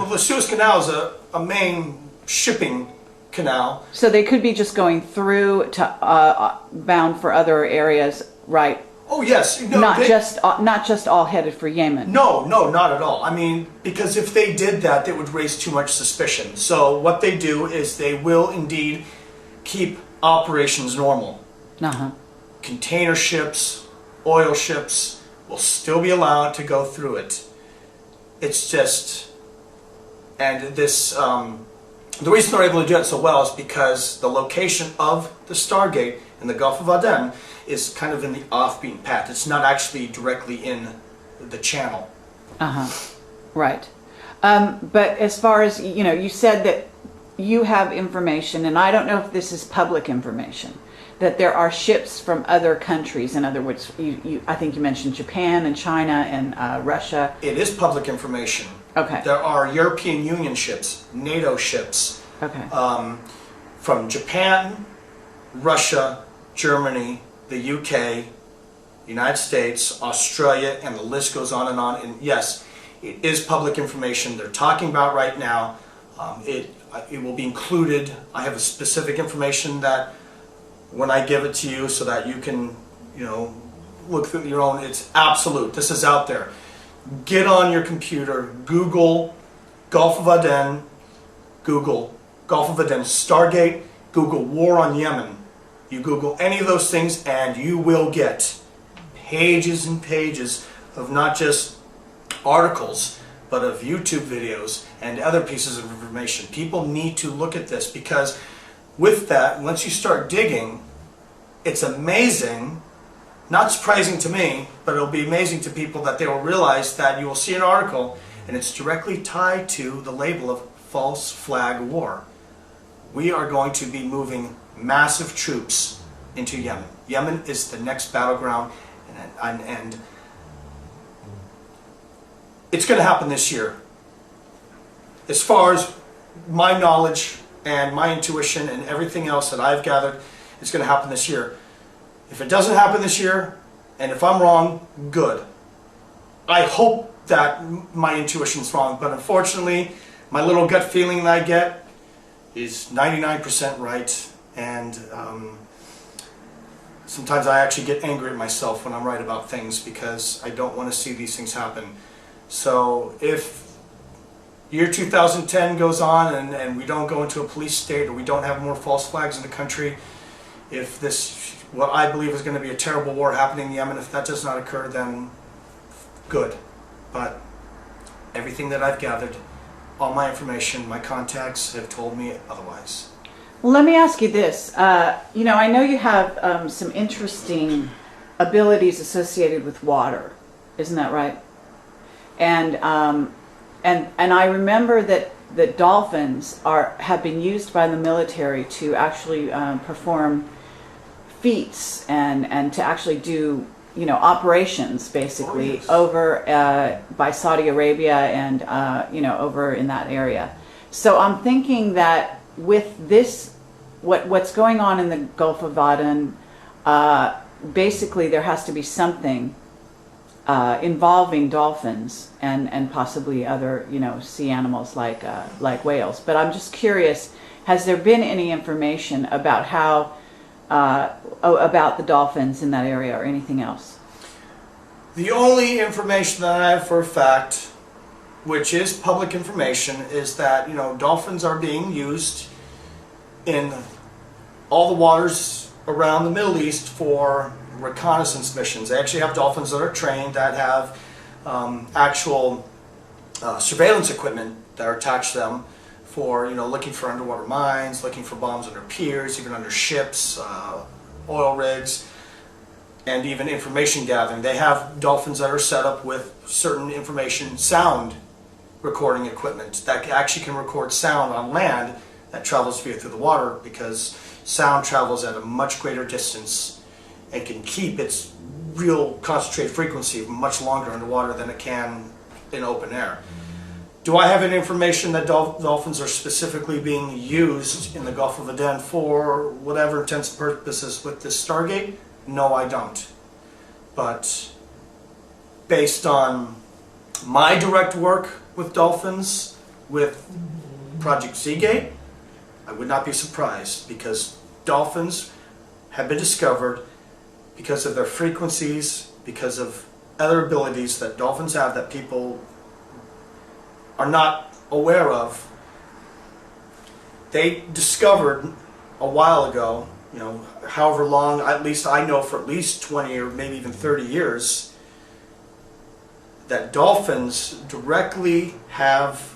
the Suez Canal is a main shipping canal. So they could be just going through to bound for other areas, right? Oh yes, no, not just all headed for Yemen. No, not at all. I mean, because if they did that, it would raise too much suspicion. So what they do is they will indeed keep operations normal. Container ships, oil ships will still be allowed to go through it. It's just, and this, the reason they're able to do it so well is because the location of the Stargate in the Gulf of Aden is kind of in the off-beaten path. It's not actually directly in the channel. Right. But as far as, you said that you have information, and I don't know if this is public information, that there are ships from other countries. In other words, I think you mentioned Japan and China and Russia. It is public information. Okay. There are European Union ships, NATO ships, from Japan, Russia, Germany, the UK, United States, Australia, and the list goes on. And yes, it is public information they're talking about right now. It will be included. I have a specific information that when I give it to you so that you can, look through your own, it's absolute. This is out there. Get on your computer, Google Gulf of Aden, Google Gulf of Aden Stargate, Google War on Yemen. You Google any of those things and you will get pages and pages of not just articles, but of YouTube videos and other pieces of information. People need to look at this because with that, once you start digging, it's amazing, not surprising to me, but it'll be amazing to people that they will realize that you will see an article and it's directly tied to the label of false flag war. We are going to be moving massive troops into Yemen. Yemen is the next battleground, and it's going to happen this year. As far as my knowledge and my intuition and everything else that I've gathered, it's going to happen this year. If it doesn't happen this year, and if I'm wrong, good. I hope that my intuition's wrong, but unfortunately, my little gut feeling that I get is 99% right, and sometimes I actually get angry at myself when I'm right about things because I don't want to see these things happen. So if year 2010 goes on and we don't go into a police state or we don't have more false flags in the country, if this, what I believe is going to be a terrible war happening in Yemen, if that does not occur, then good. But everything that I've gathered, all my information, my contacts have told me otherwise. Well, let me ask you this. I know you have some interesting abilities associated with water. Isn't that right? And I remember that dolphins have been used by the military to actually perform feats and to actually do operations basically over by Saudi Arabia and over in that area. So I'm thinking that with this, what's going on in the Gulf of Aden, basically there has to be something involving dolphins and possibly other, sea animals like whales. But I'm just curious, has there been any information about how about the dolphins in that area or anything else? The only information that I have for a fact, which is public information, is that dolphins are being used in all the waters around the Middle East for reconnaissance missions. They actually have dolphins that are trained, that have actual surveillance equipment that are attached to them for looking for underwater mines, looking for bombs under piers, even under ships, oil rigs, and even information gathering. They have dolphins that are set up with certain information sound recording equipment that actually can record sound on land that travels through the water, because sound travels at a much greater distance and can keep its real concentrated frequency much longer underwater than it can in open air. Do I have any information that dolphins are specifically being used in the Gulf of Aden for whatever intents and purposes with this Stargate? No, I don't. But based on my direct work with dolphins, with Project Seagate, I would not be surprised, because dolphins have been discovered because of their frequencies, because of other abilities that dolphins have that people are not aware of. They discovered a while ago, however long, at least I know for at least 20 or maybe even 30 years, that dolphins directly have,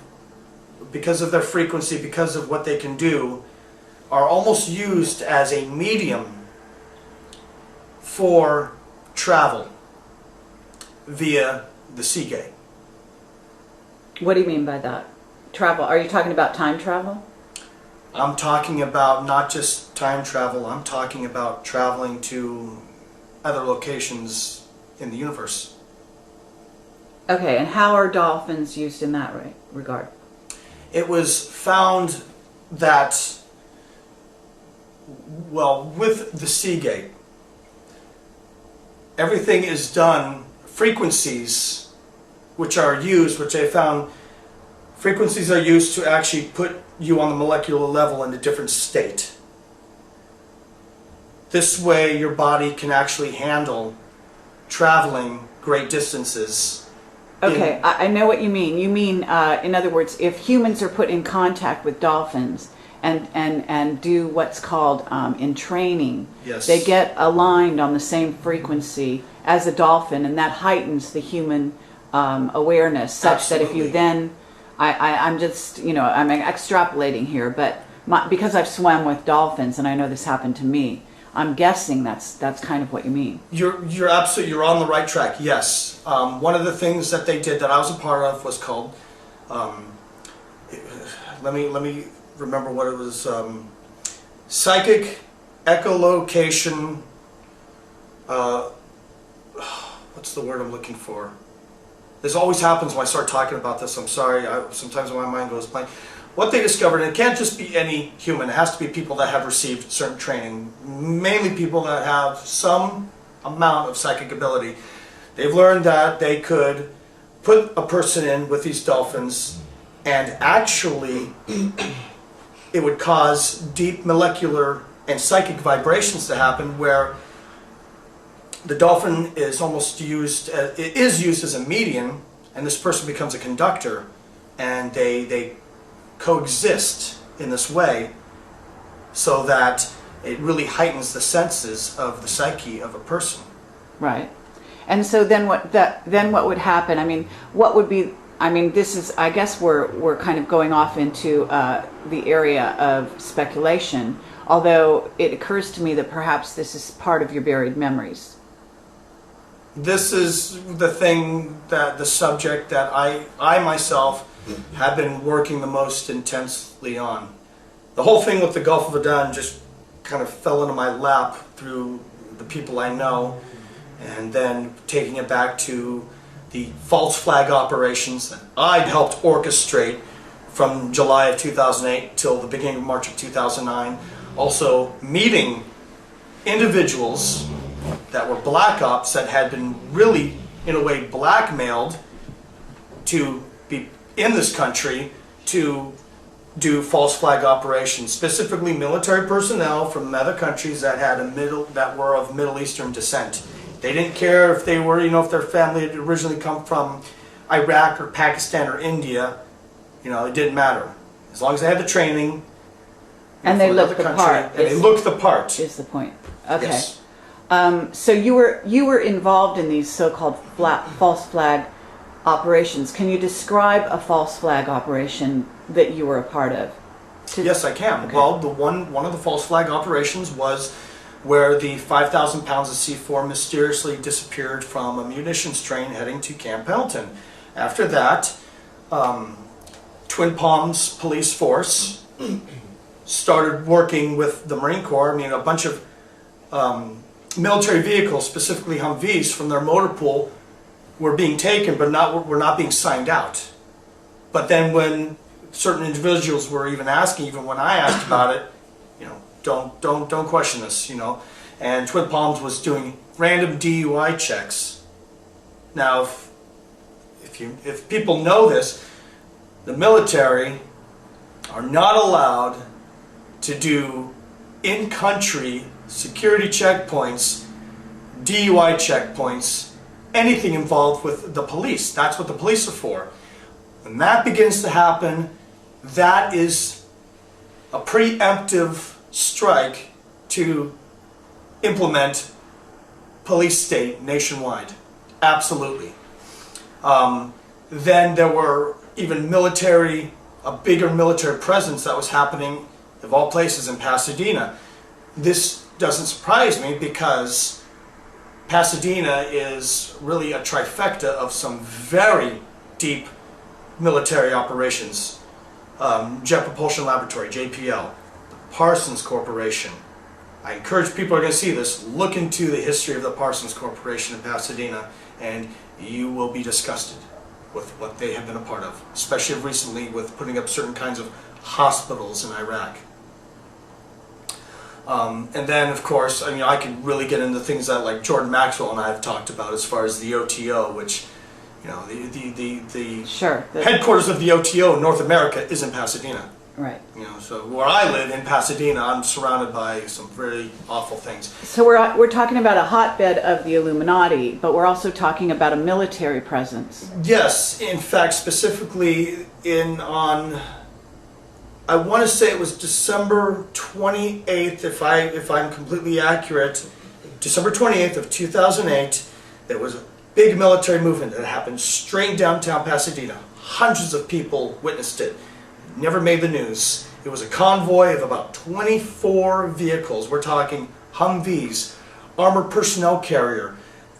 because of their frequency, because of what they can do, are almost used as a medium for travel via the Seagate. What do you mean by that? Travel? Are you talking about time travel? I'm talking about not just time travel, I'm talking about traveling to other locations in the universe. Okay, and how are dolphins used in that regard? It was found that, with the Seagate, everything is done, frequencies which are used, which they found, frequencies are used to actually put you on the molecular level in a different state. This way your body can actually handle traveling great distances. Okay, I know what you mean. You mean, in other words, if humans are put in contact with dolphins and do what's called in training, yes, they get aligned on the same frequency as a dolphin, and that heightens the human awareness, such Absolutely. That if you then, I'm just, I'm extrapolating here, but because I've swam with dolphins and I know this happened to me, I'm guessing that's kind of what you mean. You're absolutely, you're on the right track. Yes, one of the things that they did that I was a part of was called, let me remember what it was, psychic echolocation. What's the word I'm looking for? This always happens when I start talking about this. I'm sorry. Sometimes my mind goes blank. What they discovered, and it can't just be any human, it has to be people that have received certain training, mainly people that have some amount of psychic ability. They've learned that they could put a person in with these dolphins, and actually it would cause deep molecular and psychic vibrations to happen, where the dolphin is almost used, it is used as a medium, and this person becomes a conductor, and they coexist in this way, so that it really heightens the senses of the psyche of a person. Right. And so then what would happen? I mean, what would be? I mean, this is, I guess we're kind of going off into the area of speculation. Although it occurs to me that perhaps this is part of your buried memories. This is the subject that I myself have been working the most intensely on. The whole thing with the Gulf of Aden just kind of fell into my lap through the people I know, and then taking it back to the false flag operations that I'd helped orchestrate from July of 2008 till the beginning of March of 2009. Also meeting individuals that were black ops that had been really in a way, blackmailed to be in this country to do false flag operations, specifically military personnel from other countries that were of Middle Eastern descent. They didn't care if they were, if their family had originally come from Iraq or Pakistan or India. It didn't matter as long as they had the training. And they looked the part. And they looked the part. Is the point? Okay. Yes. So you were involved in these so-called false flag operations. Can you describe a false flag operation that you were a part of? Yes, I can. Okay. Well, one of the false flag operations was where the 5,000 pounds of C4 mysteriously disappeared from a munitions train heading to Camp Pendleton. After that, Twin Palms police force started working with the Marine Corps. A bunch of military vehicles, specifically Humvees, from their motor pool were being taken, but were not being signed out. But then when certain individuals were even asking, even when I asked about it, don't question this, And Twin Palms was doing random DUI checks. Now, if people know this, the military are not allowed to do in-country security checkpoints, DUI checkpoints, anything involved with the police. That's what the police are for. When that begins to happen, that is a preemptive strike to implement police state nationwide. Absolutely. Then there were even a bigger military presence that was happening, of all places, in Pasadena. This doesn't surprise me because Pasadena is really a trifecta of some very deep military operations. Jet Propulsion Laboratory, JPL, the Parsons Corporation. I encourage people who are going to see this, look into the history of the Parsons Corporation in Pasadena, and you will be disgusted with what they have been a part of, especially recently with putting up certain kinds of hospitals in Iraq. And then, of course, I could really get into things that like Jordan Maxwell and I have talked about as far as the OTO, which, the headquarters of the OTO in North America is in Pasadena. Right. So where I live in Pasadena, I'm surrounded by some very awful things. So we're talking about a hotbed of the Illuminati, but we're also talking about a military presence. Yes, in fact, specifically I want to say it was December 28th, if I'm completely accurate, December 28th of 2008, there was a big military movement that happened straight downtown Pasadena. Hundreds of people witnessed it. Never made the news. It was a convoy of about 24 vehicles. We're talking Humvees, armored personnel carrier,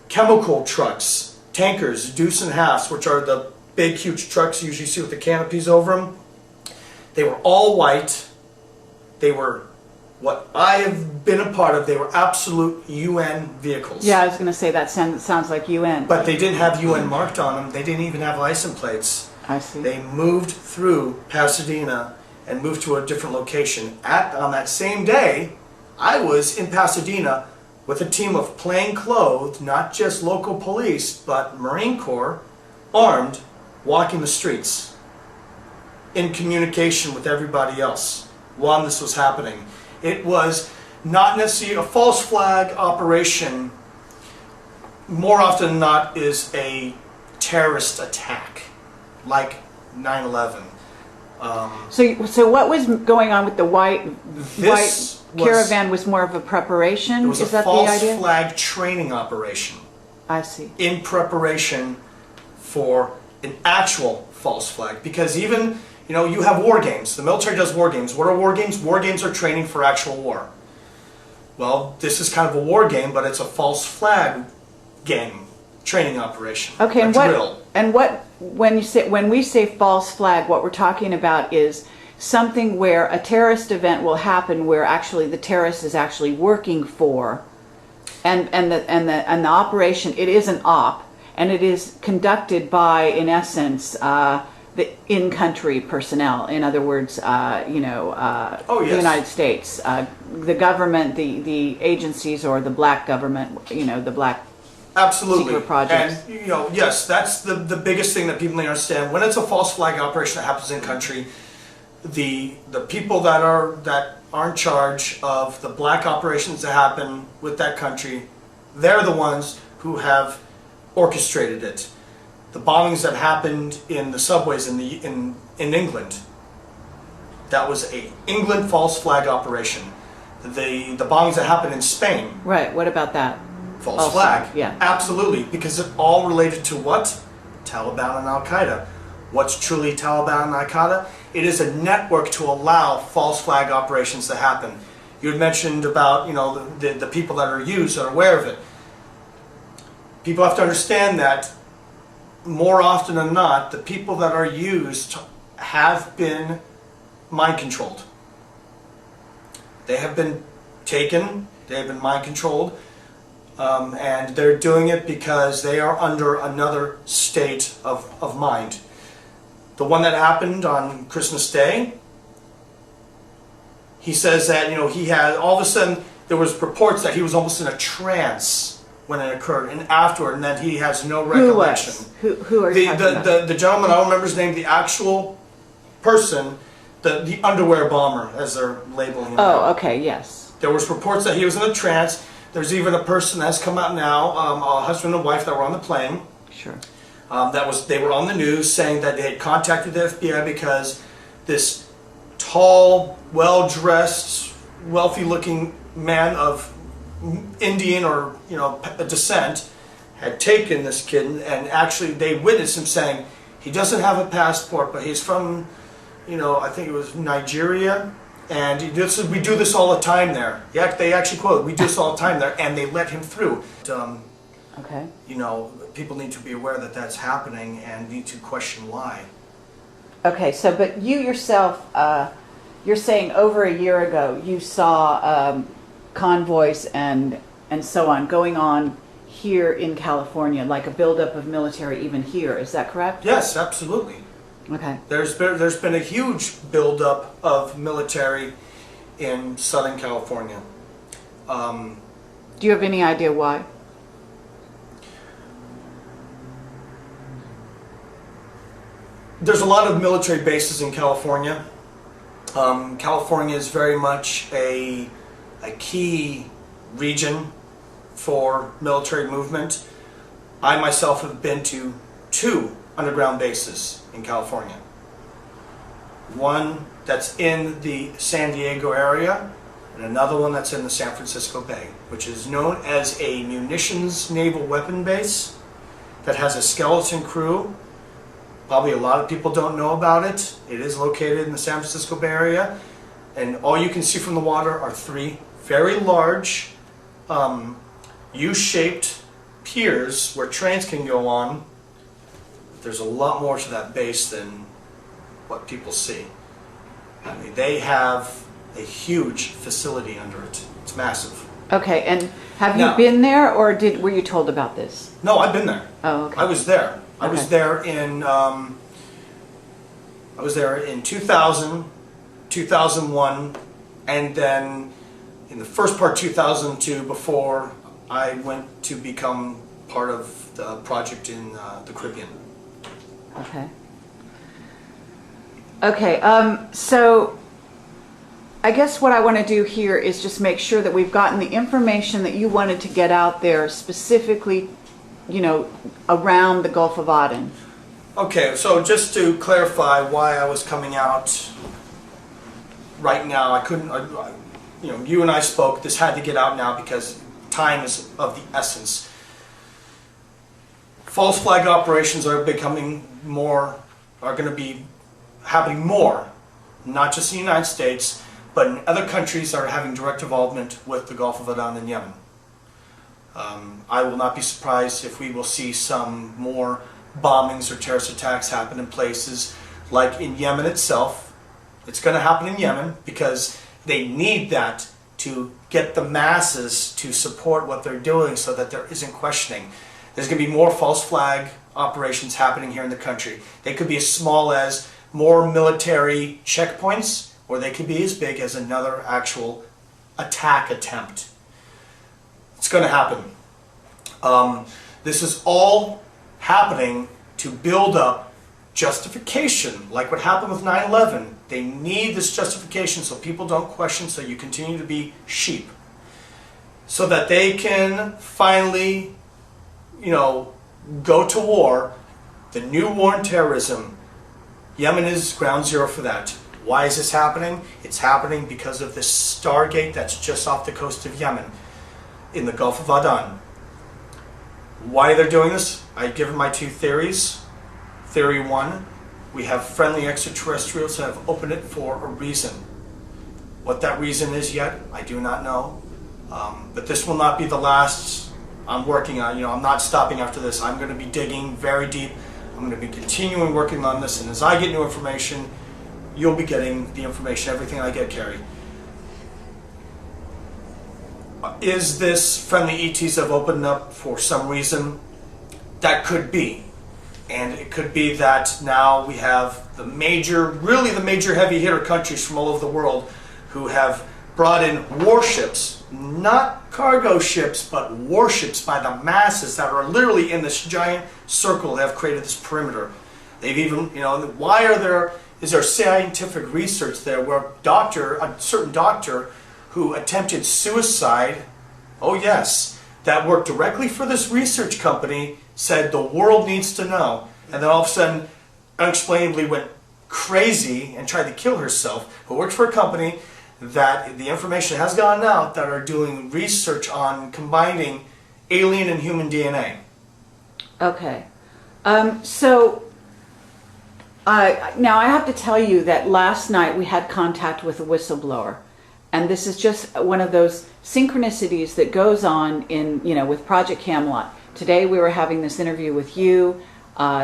chemical trucks, tankers, deuce and halves, which are the big, huge trucks you usually see with the canopies over them. They were all white. They were what I have been a part of. They were absolute UN vehicles. Yeah, I was going to say that sounds like UN. But they didn't have UN marked on them. They didn't even have license plates. I see. They moved through Pasadena and moved to a different location. On that same day, I was in Pasadena with a team of plainclothes, not just local police, but Marine Corps, armed, walking the streets, in communication with everybody else while this was happening. It was not necessarily a false flag operation. More often than not is a terrorist attack, like 9/11. So what was going on with the white caravan was more of a preparation? It was Is a that false the idea? flag training operation. I see. In preparation for an actual false flag, because even you have war games. The military does war games. What are war games? War games are training for actual war. Well, this is kind of a war game, but it's a false flag game training operation. Okay, and drill. when we say false flag, what we're talking about is something where a terrorist event will happen where actually the terrorist is actually working for, and the operation, it is an op, and it is conducted by, in essence, the in-country personnel. In other words, the United States, the government, the agencies, or the black government, the black Absolutely. secret projects. And, you know, yes, that's the biggest thing that people need to understand. When it's a false flag operation that happens in country, the people that are in charge of the black operations that happen with that country, they're the ones who have orchestrated it. The bombings that happened in the subways in England, that was a England false flag operation. The bombings that happened in Spain, Right. What about that? false Also, flag. yeah. Absolutely, because it all related to what? Taliban and Al-Qaeda. What's truly Taliban and Al-Qaeda? It is a network to allow false flag operations to happen. You had mentioned about, you know, the people that are used are aware of it. People have to understand that more often than not, the people that are used have been mind controlled. They have been taken, they have been mind controlled, and they're doing it because they are under another state of mind. The one that happened on Christmas Day, he says that, you know, he had, all of a sudden, there was reports that he was almost in a trance when it occurred, and afterward, and that he has no recollection. Who are you talking about? The gentleman, I don't remember his name, the actual person, the underwear bomber, as they're labeling him. Oh, okay, yes. There was reports that he was in a trance. There's even a person that's come out now, a husband and wife that were on the plane. Sure. They were on the news saying that they had contacted the FBI because this tall, well-dressed, wealthy-looking man of Indian or, you know, descent had taken this kid, and actually they witnessed him saying he doesn't have a passport, but he's from, you know, I think it was Nigeria, and we do this all the time there. Yeah, they actually quote, "We do this all the time there," and they let him through. Okay. You know, people need to be aware that that's happening and need to question why. Okay, so but you yourself, you're saying over a year ago you saw convoys and so on going on here in California, like a buildup of military even here. Is that correct? Yes, absolutely. Okay. There's been a huge buildup of military in Southern California. Do you have any idea why? There's a lot of military bases in California. California is very much a key region for military movement. I myself have been to 2 underground bases in California. One that's in the San Diego area, and another one that's in the San Francisco Bay, which is known as a munitions naval weapon base that has a skeleton crew. Probably a lot of people don't know about it. It is located in the San Francisco Bay Area, and all you can see from the water are 3 very large U-shaped piers where trains can go on. There's a lot more to that base than what people see. I mean, they have a huge facility under it. It's massive. Okay, and have you No. been there, or were you told about this? No, I've been there. Oh, okay. I was there. I Okay. was there in 2000, 2001, and then in the first part 2002 before I went to become part of the project in the Caribbean. Okay. Okay, so I guess what I want to do here is just make sure that we've gotten the information that you wanted to get out there specifically, you know, around the Gulf of Aden. Okay, so just to clarify why I was coming out right now, I couldn't, you know, you and I spoke, this had to get out now because time is of the essence. False flag operations are becoming more, are going to be happening more, not just in the United States, but in other countries that are having direct involvement with the Gulf of Aden and Yemen. I will not be surprised if we will see some more bombings or terrorist attacks happen in places like in Yemen itself. It's going to happen in Yemen because they need that to get the masses to support what they're doing so that there isn't questioning. There's going to be more false flag operations happening here in the country. They could be as small as more military checkpoints, or they could be as big as another actual attack attempt. It's going to happen. This is all happening to build up justification, like what happened with 9/11. They need this justification so people don't question, so you continue to be sheep. So that they can finally, go to war. The new war on terrorism, Yemen is ground zero for that. Why is this happening? It's happening because of this Stargate that's just off the coast of Yemen, in the Gulf of Aden. Why they're doing this? I've given my two theories. Theory one, we have friendly extraterrestrials that have opened it for a reason. What that reason is yet, I do not know. But this will not be the last I'm working on. I'm not stopping after this. I'm going to be digging very deep. I'm going to be continuing working on this, and as I get new information, you'll be getting the information, everything I get, Carrie. Is this friendly ETs have opened up for some reason? That could be. And it could be that now we have the major heavy hitter countries from all over the world who have brought in warships, not cargo ships, but warships by the masses that are literally in this giant circle that have created this perimeter. They've even, is there scientific research there where a certain doctor who attempted suicide, oh yes, that worked directly for this research company, said the world needs to know, and then all of a sudden unexplainably went crazy and tried to kill herself, who worked for a company that the information has gone out that are doing research on combining alien and human DNA. Okay. Now I have to tell you that last night we had contact with a whistleblower. And this is just one of those synchronicities that goes on with Project Camelot. Today we were having this interview with you.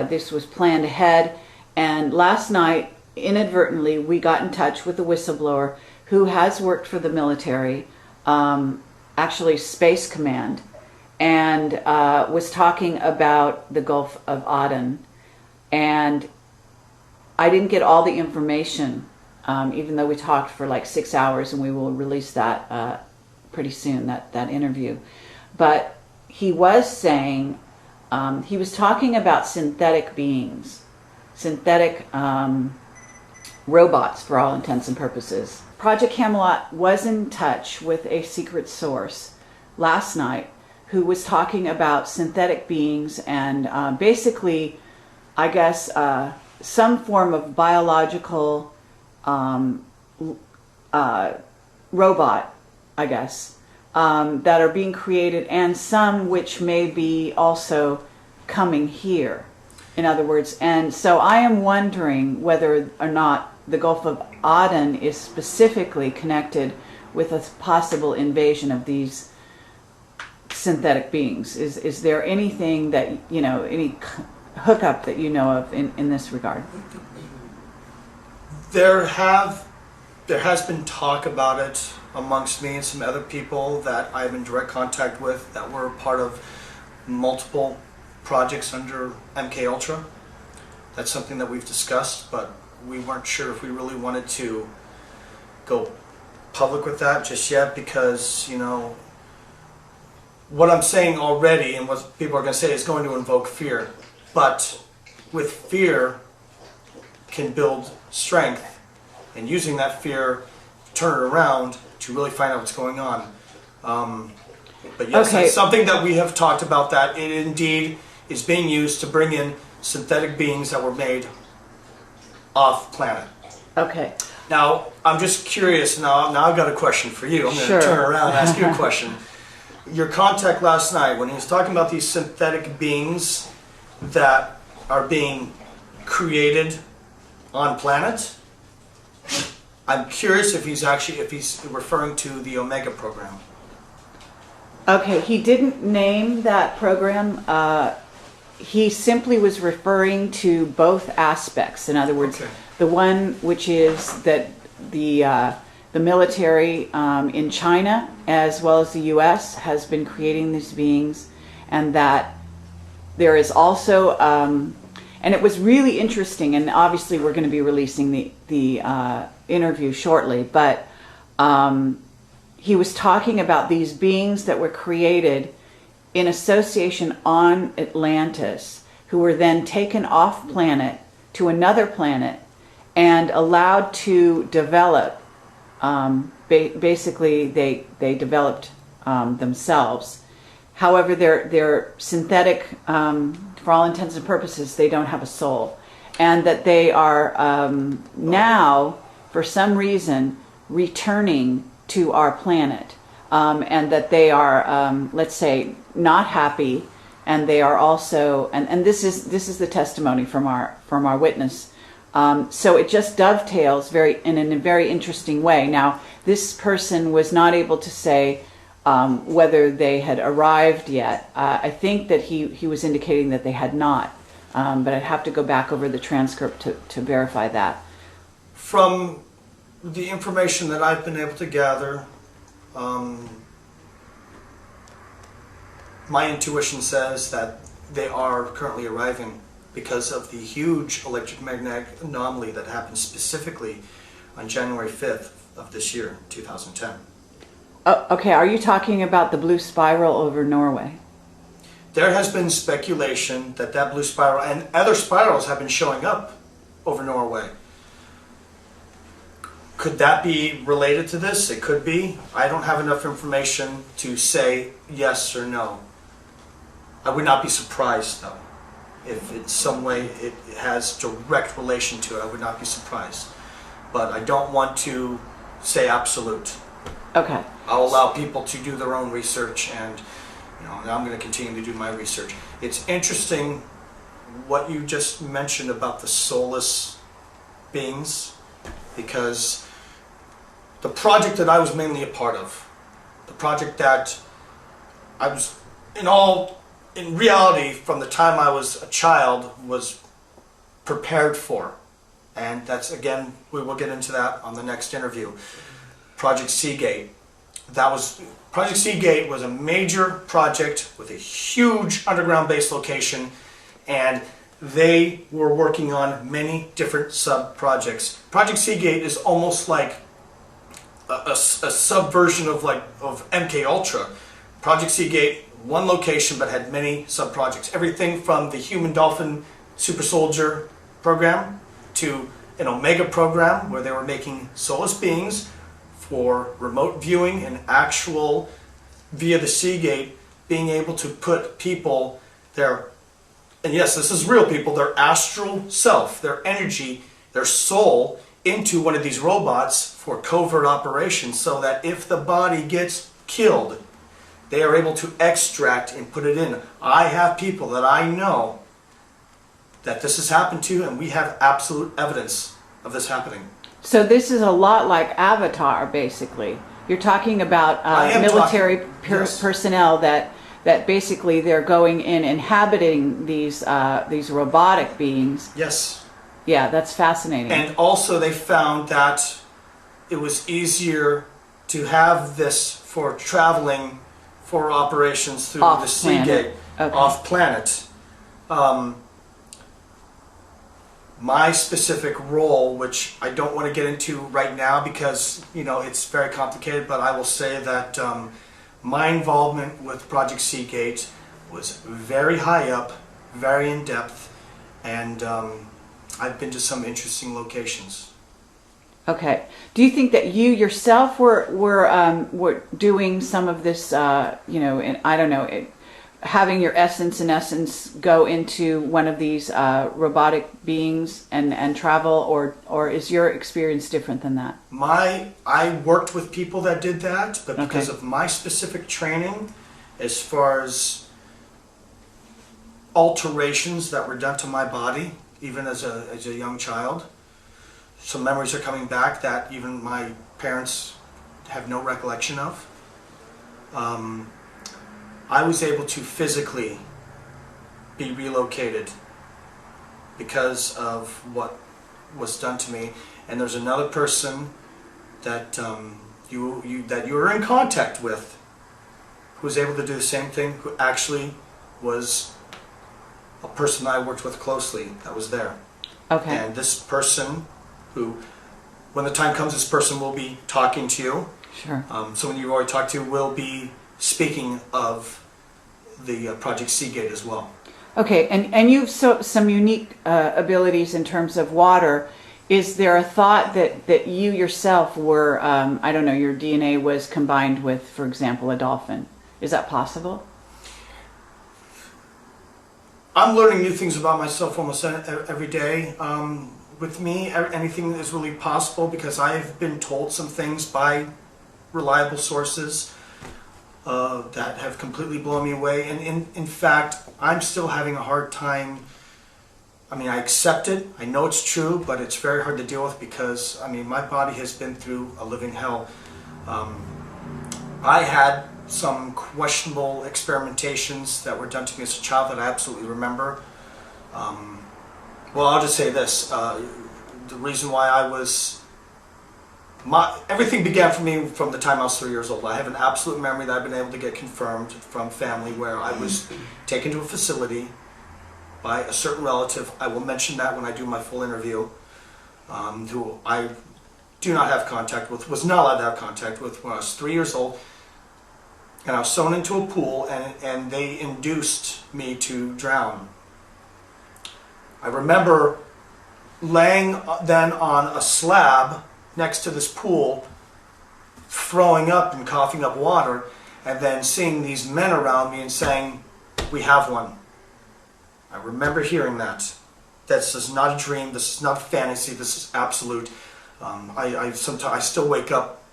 This was planned ahead. And last night, inadvertently, we got in touch with a whistleblower who has worked for the military, actually Space Command, and was talking about the Gulf of Aden. And I didn't get all the information, even though we talked for like 6 hours, and we will release that pretty soon, that interview. But he was saying, he was talking about synthetic beings, synthetic robots for all intents and purposes. Project Camelot was in touch with a secret source last night who was talking about synthetic beings and basically, I guess, some form of biological robot, I guess, that are being created, and some which may be also coming here. In other words, and so I am wondering whether or not the Gulf of Aden is specifically connected with a possible invasion of these synthetic beings. Is there anything that, any hookup that you know of in this regard? There has been talk about it amongst me and some other people that I'm in direct contact with that were part of multiple projects under MK Ultra. That's something that we've discussed, but we weren't sure if we really wanted to go public with that just yet because, what I'm saying already and what people are going to say is going to invoke fear. But with fear can build strength, and using that fear, turn it around to really find out what's going on. But yes, okay. It's something that we have talked about, that it indeed is being used to bring in synthetic beings that were made off planet. Okay. Now, I'm just curious, now I've got a question for you. I'm going to turn around and ask you a question. Your contact last night, when he was talking about these synthetic beings that are being created on planet, I'm curious if he's referring to the Omega program. Okay, he didn't name that program. He simply was referring to both aspects. In other words, the one which is that the military in China as well as the U.S. has been creating these beings, and that there is also, and it was really interesting, and obviously we're going to be releasing the interview shortly, but he was talking about these beings that were created in association on Atlantis who were then taken off planet to another planet and allowed to develop. Basically, they developed themselves. However, they're synthetic. For all intents and purposes, they don't have a soul, and that they are now, for some reason, returning to our planet, and that they are, let's say, not happy, and they are also, and this is the testimony from our witness. So it just dovetails in a very interesting way. Now, this person was not able to say whether they had arrived yet. I think that he was indicating that they had not, but I'd have to go back over the transcript to verify that. From the information that I've been able to gather, my intuition says that they are currently arriving because of the huge electromagnetic anomaly that happened specifically on January 5th of this year, 2010. Okay, are you talking about the blue spiral over Norway? There has been speculation that blue spiral and other spirals have been showing up over Norway. Could that be related to this? It could be. I don't have enough information to say yes or no. I would not be surprised, though. If in some way it has direct relation to it, I would not be surprised. But I don't want to say absolute. Okay. I'll allow people to do their own research, and I'm going to continue to do my research. It's interesting what you just mentioned about the soulless beings, because the project that I was mainly a part of, the project that I was in reality, from the time I was a child, was prepared for. And that's, again, we will get into that on the next interview. Project Seagate. Project Seagate was a major project with a huge underground base location, and they were working on many different sub-projects. Project Seagate is almost like a subversion of MK Ultra. Project Seagate, one location, but had many sub-projects. Everything from the Human Dolphin Super Soldier program to an Omega program where they were making soulless beings for remote viewing and actual, via the Seagate, being able to put people, and yes, this is real people, their astral self, their energy, their soul, into one of these robots for covert operations, so that if the body gets killed, they are able to extract and put it in. I have people that I know that this has happened to, and we have absolute evidence of this happening. So this is a lot like Avatar, basically. You're talking about military personnel that basically they're going in, inhabiting these robotic beings. Yes. Yeah, that's fascinating. And also they found that it was easier to have this for traveling for operations through the Seagate, off planet. My specific role, which I don't want to get into right now because it's very complicated, but I will say that my involvement with Project Seagate was very high up, very in depth, and I've been to some interesting locations. Okay. Do you think that you yourself were doing some of this, and I don't know, having your essence go into one of these robotic beings and travel, or is your experience different than that? I worked with people that did that, but because of my specific training, as far as alterations that were done to my body, even as a young child, some memories are coming back that even my parents have no recollection of. I was able to physically be relocated because of what was done to me. And there's another person that you were in contact with who was able to do the same thing, who actually was a person I worked with closely that was there. Okay. And this person, who, when the time comes, this person will be talking to you. Sure. Someone you've already talked to will be speaking of the Project Seagate as well. Okay, and you've some unique abilities in terms of water. Is there a thought that you yourself were, I don't know, your DNA was combined with, for example, a dolphin? Is that possible? I'm learning new things about myself almost every day. With me, anything is really possible because I've been told some things by reliable sources that have completely blown me away. And in fact, I'm still having a hard time. I mean, I accept it. I know it's true, but it's very hard to deal with because, I mean, my body has been through a living hell. I had some questionable experimentations that were done to me as a child that I absolutely remember. Well, I'll just say this. The reason why I was... everything began for me from the time I was 3 years old. I have an absolute memory that I've been able to get confirmed from family where I was taken to a facility by a certain relative. I will mention that when I do my full interview, who I do not have contact with, was not allowed to have contact with when I was 3 years old. And I was thrown into a pool and they induced me to drown. I remember laying then on a slab next to this pool, throwing up and coughing up water, and then seeing these men around me and saying, "We have one." I remember hearing that. This is not a dream, this is not a fantasy, this is absolute. Sometimes I still wake up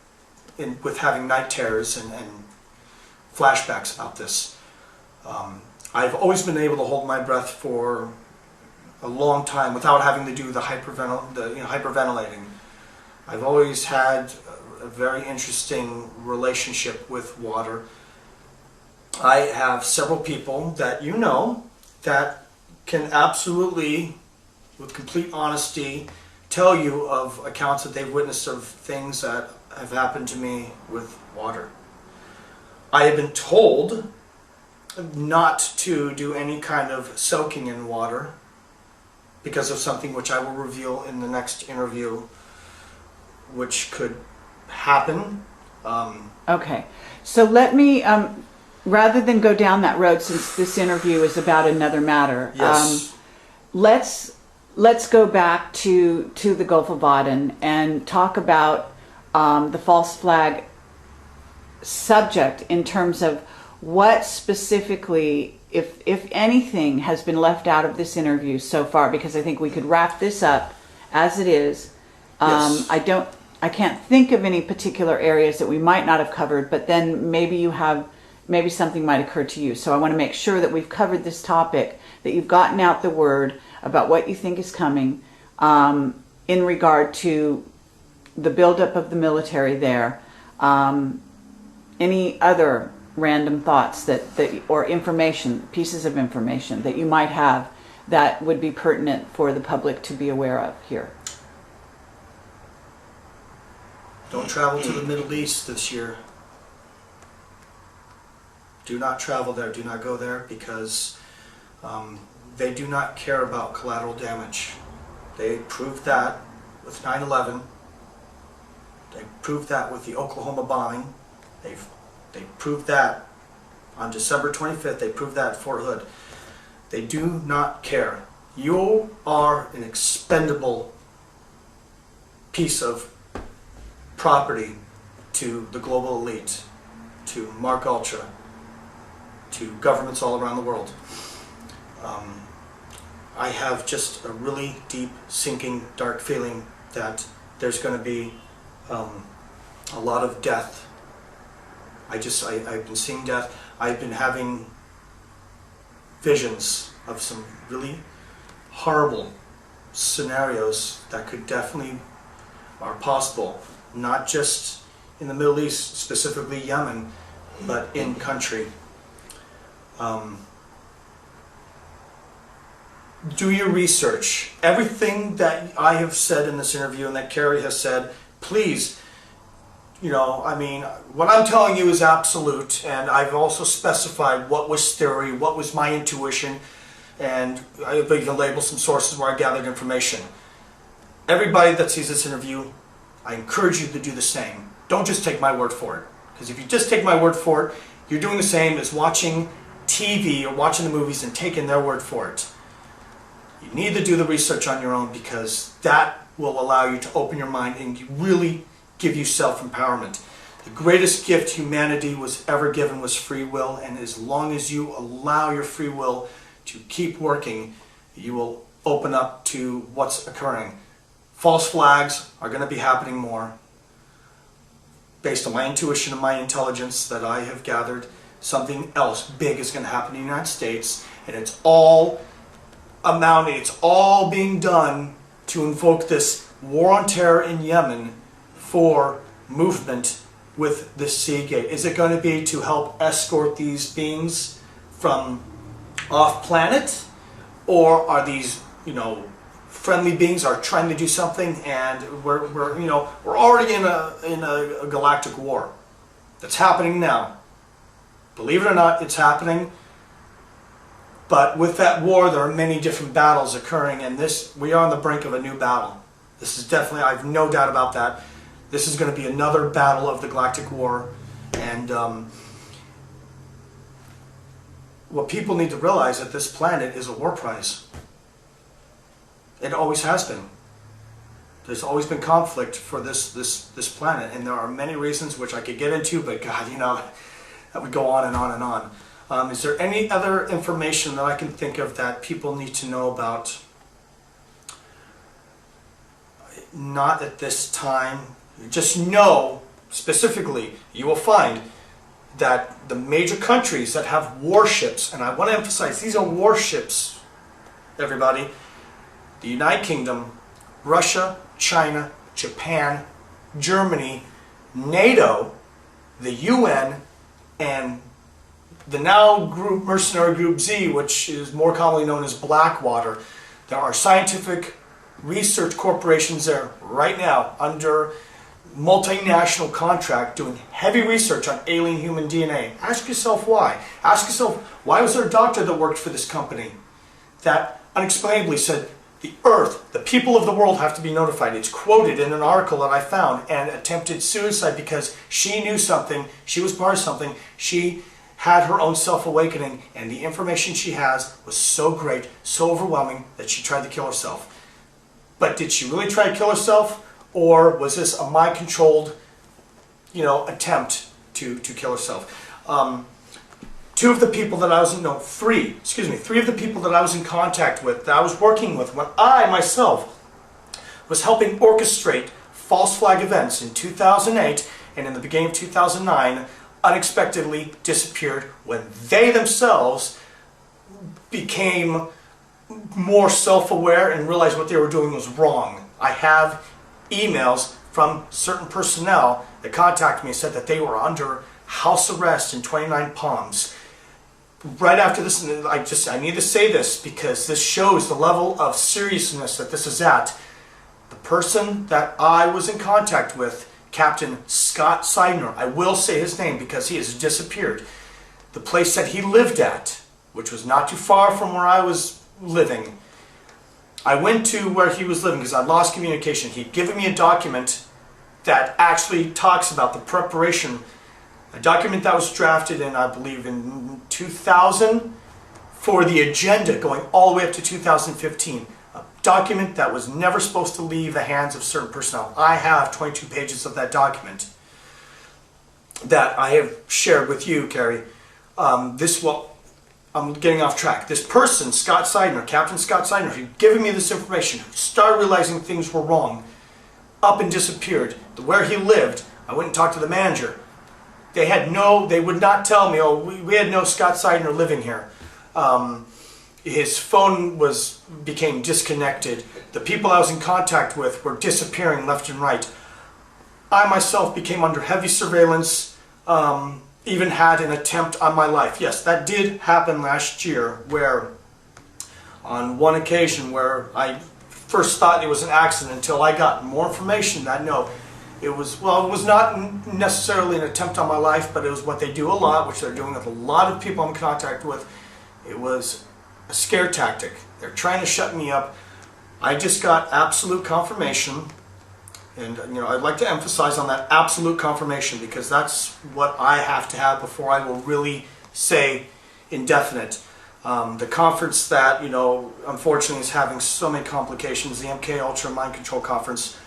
with having night terrors and flashbacks about this. I've always been able to hold my breath for a long time without having to do the hyperventilating. I've always had a very interesting relationship with water. I have several people that you know that can absolutely, with complete honesty, tell you of accounts that they've witnessed of things that have happened to me with water. I have been told not to do any kind of soaking in water because of something which I will reveal in the next interview, which could happen. Okay, so let me, rather than go down that road, since this interview is about another matter, yes. Let's go back to the Gulf of Aden and talk about the false flag subject in terms of what specifically, if anything, has been left out of this interview so far, because I think we could wrap this up as it is. Yes. I can't think of any particular areas that we might not have covered, but then maybe something might occur to you. So I want to make sure that we've covered this topic, that you've gotten out the word about what you think is coming in regard to the buildup of the military there. Any other random thoughts or information, pieces of information that you might have that would be pertinent for the public to be aware of here? Don't travel to the Middle East this year. Do not travel there, do not go there, because they do not care about collateral damage. They proved that with 9/11. They proved that with the Oklahoma bombing. They proved that on December 25th. They proved that at Fort Hood. They do not care. You are an expendable piece of property to the global elite, to Mark Ultra, to governments all around the world. I have just a really deep, sinking, dark feeling that there's going to be a lot of death. I've been seeing death. I've been having visions of some really horrible scenarios that could definitely are possible, not just in the Middle East, specifically Yemen, but in country. Do your research. Everything that I have said in this interview and that Carrie has said, please, I mean, what I'm telling you is absolute, and I've also specified what was theory, what was my intuition, and I've even labeled some sources where I gathered information. Everybody that sees this interview, I encourage you to do the same. Don't just take my word for it, because if you just take my word for it, you're doing the same as watching TV or watching the movies and taking their word for it. You need to do the research on your own, because that will allow you to open your mind and really give you self-empowerment. The greatest gift humanity was ever given was free will, and as long as you allow your free will to keep working, you will open up to what's occurring. False flags are going to be happening more. Based on my intuition and my intelligence that I have gathered, something else big is going to happen in the United States, and it's all being done to invoke this war on terror in Yemen for movement with the Seagate. Is it going to be to help escort these beings from off planet, or are these, friendly beings are trying to do something, and we're already in a galactic war that's happening now. Believe it or not, it's happening. But with that war, there are many different battles occurring, and we are on the brink of a new battle. This is definitely, I have no doubt about that. This is going to be another battle of the galactic war, and what people need to realize is that this planet is a war prize. It always has been. There's always been conflict for this planet, and there are many reasons which I could get into, but God, that would go on and on and on. Is there any other information that I can think of that people need to know about? Not at this time. Just know, specifically, you will find that the major countries that have warships, and I want to emphasize, these are warships, everybody. The United Kingdom, Russia, China, Japan, Germany, NATO, the UN, and the now mercenary group Z, which is more commonly known as Blackwater. There are scientific research corporations there right now under multinational contract doing heavy research on alien human DNA. Ask yourself why. Ask yourself, why was there a doctor that worked for this company that unexplainably said the Earth, the people of the world have to be notified? It's quoted in an article that I found, and attempted suicide because she knew something, she was part of something, she had her own self-awakening, and the information she has was so great, so overwhelming, that she tried to kill herself. But did she really try to kill herself, or was this a mind-controlled, attempt to kill herself? Three of the people that I was in contact with, that I was working with, when I myself was helping orchestrate false flag events in 2008 and in the beginning of 2009, unexpectedly disappeared when they themselves became more self-aware and realized what they were doing was wrong. I have emails from certain personnel that contacted me and said that they were under house arrest in 29 Palms. Right after this, and I need to say this because this shows the level of seriousness that this is at. The person that I was in contact with, Captain Scott Seidner, I will say his name because he has disappeared. The place that he lived at, which was not too far from where I was living, I went to where he was living because I lost communication. He'd given me a document that actually talks about the preparation, a document that was drafted in, I believe, in 2000 for the agenda going all the way up to 2015. A document that was never supposed to leave the hands of certain personnel. I have 22 pages of that document that I have shared with you, Carrie. I'm getting off track. This person, Scott Seidner, Captain Scott Seidner, who'd given me this information, started realizing things were wrong, up and disappeared. Where he lived, I went and talked to the manager. They would not tell me, we had no Scott Seidner living here. His phone became disconnected. The people I was in contact with were disappearing left and right. I myself became under heavy surveillance, even had an attempt on my life. Yes, that did happen last year, where on one occasion where I first thought it was an accident until I got more information that no, it was not necessarily an attempt on my life, but it was what they do a lot, which they're doing with a lot of people I'm in contact with. It was a scare tactic. They're trying to shut me up. I just got absolute confirmation, and I'd like to emphasize on that absolute confirmation, because that's what I have to have before I will really say indefinite. The conference that, unfortunately is having so many complications, the MK Ultra Mind Control Conference,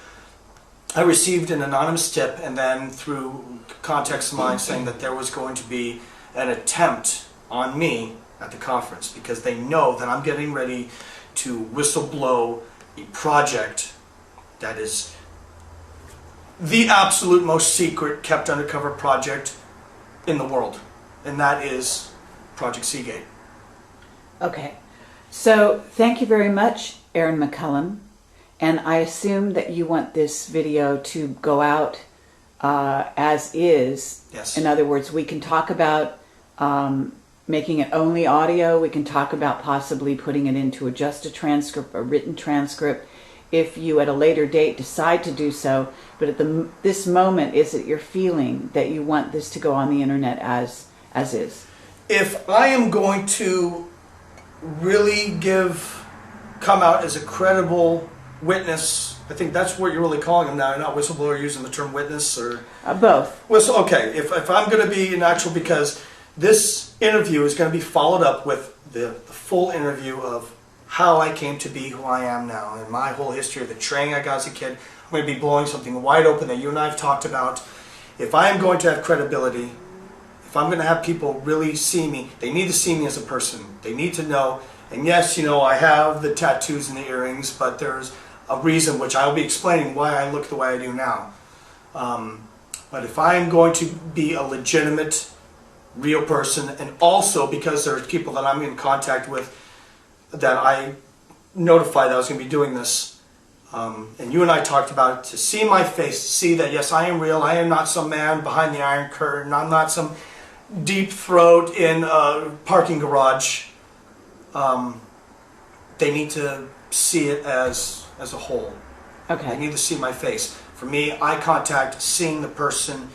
I received an anonymous tip, and then through contacts of mine saying that there was going to be an attempt on me at the conference because they know that I'm getting ready to whistleblow a project that is the absolute most secret, kept undercover project in the world, and that is Project Seagate. Okay, so thank you very much, Aaron McCollum, and I assume that you want this video to go out as is. Yes. In other words, we can talk about making it only audio. We can talk about possibly putting it into just a transcript, a written transcript, if you at a later date decide to do so. But at this moment, is it your feeling that you want this to go on the internet as is? If I am going to really come out as a credible witness, I think that's what you're really calling them now. You're not whistleblower using the term witness, or both. Okay, if I'm going to be an actual, because this interview is going to be followed up with the full interview of how I came to be who I am now, and my whole history of the training I got as a kid. I'm going to be blowing something wide open that you and I have talked about. If I am going to have credibility, if I'm going to have people really see me, they need to see me as a person. They need to know, and yes, I have the tattoos and the earrings, but there's a reason, which I'll be explaining why I look the way I do now. But if I'm going to be a legitimate, real person, and also because there's people that I'm in contact with that I notified that I was going to be doing this, and you and I talked about it, to see my face, see that yes, I am real, I am not some man behind the Iron Curtain, I'm not some deep throat in a parking garage. They need to see it as a whole. Okay. They need to see my face. For me, eye contact, seeing the person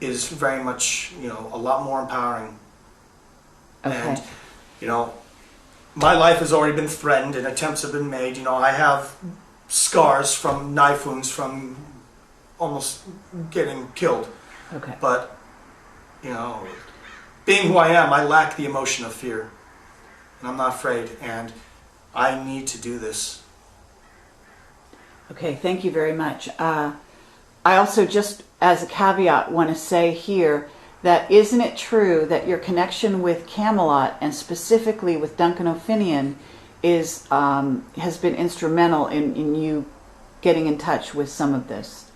is very much, a lot more empowering. Okay. And, my life has already been threatened and attempts have been made. I have scars from knife wounds from almost getting killed. Okay. But, being who I am, I lack the emotion of fear. And I'm not afraid. And I need to do this. Okay, thank you very much. I also, just as a caveat, want to say here that isn't it true that your connection with Camelot, and specifically with Duncan O'Finian, has been instrumental in you getting in touch with some of this?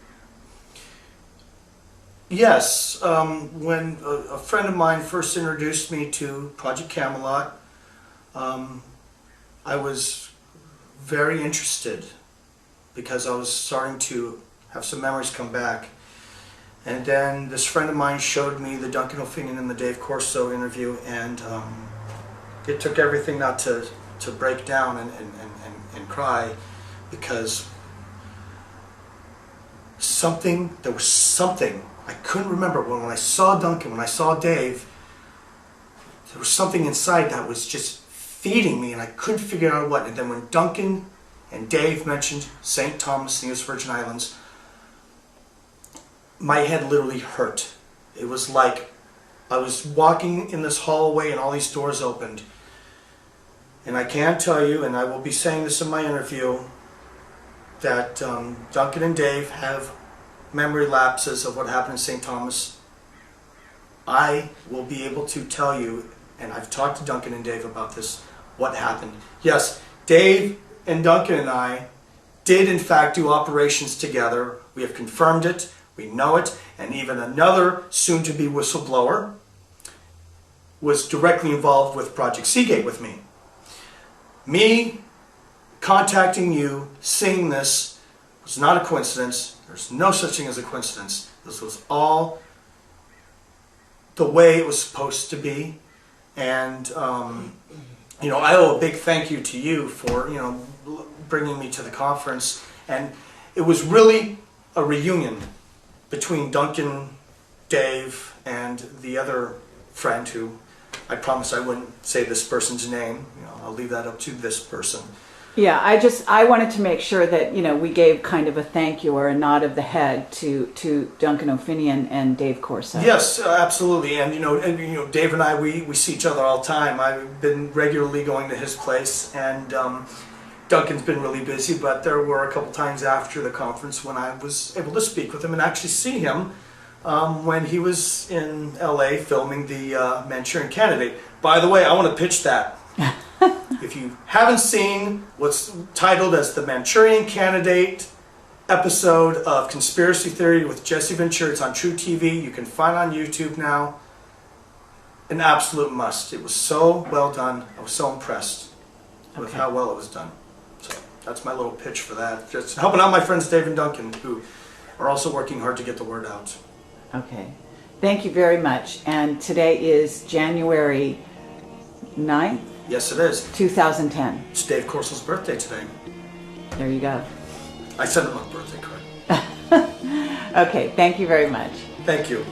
Yes. When a friend of mine first introduced me to Project Camelot, I was very interested because I was starting to have some memories come back. And then this friend of mine showed me the Duncan O'Finian and the Dave Corso interview, and it took everything not to break down and cry, because there was something, I couldn't remember, when I saw Duncan, when I saw Dave, there was something inside that was just feeding me, and I couldn't figure out what. And then when Duncan and Dave mentioned St. Thomas, the U.S. Virgin Islands, my head literally hurt. It was like I was walking in this hallway and all these doors opened. And I can tell you, and I will be saying this in my interview, that Duncan and Dave have memory lapses of what happened in St. Thomas. I will be able to tell you, and I've talked to Duncan and Dave about this, what happened. Yes, Dave and Duncan and I did in fact do operations together. We have confirmed it. We know it, and even another soon-to-be whistleblower was directly involved with Project Seagate with me. Me contacting you, seeing this, was not a coincidence. There's no such thing as a coincidence. This was all the way it was supposed to be, and I owe a big thank you to you for bringing me to the conference, and it was really a reunion between Duncan, Dave, and the other friend who I promised I wouldn't say this person's name. I'll leave that up to this person. Yeah, I wanted to make sure that, we gave kind of a thank you or a nod of the head to Duncan O'Finian and Dave Corso. Yes, absolutely. And Dave and I, we see each other all the time. I've been regularly going to his place, and Duncan's been really busy, but there were a couple times after the conference when I was able to speak with him and actually see him when he was in LA filming the Manchurian Candidate. By the way, I want to pitch that. If you haven't seen what's titled as the Manchurian Candidate episode of Conspiracy Theory with Jesse Ventura, it's on True TV. You can find it on YouTube now. An absolute must. It was so well done. I was so impressed with how well it was done. So that's my little pitch for that. Just helping out my friends Dave and Duncan, who are also working hard to get the word out. Okay. Thank you very much. And today is January 9th? Yes, it is. 2010. It's Dave Corso's birthday today. There you go. I said it on birthday, correct? Okay, thank you very much. Thank you.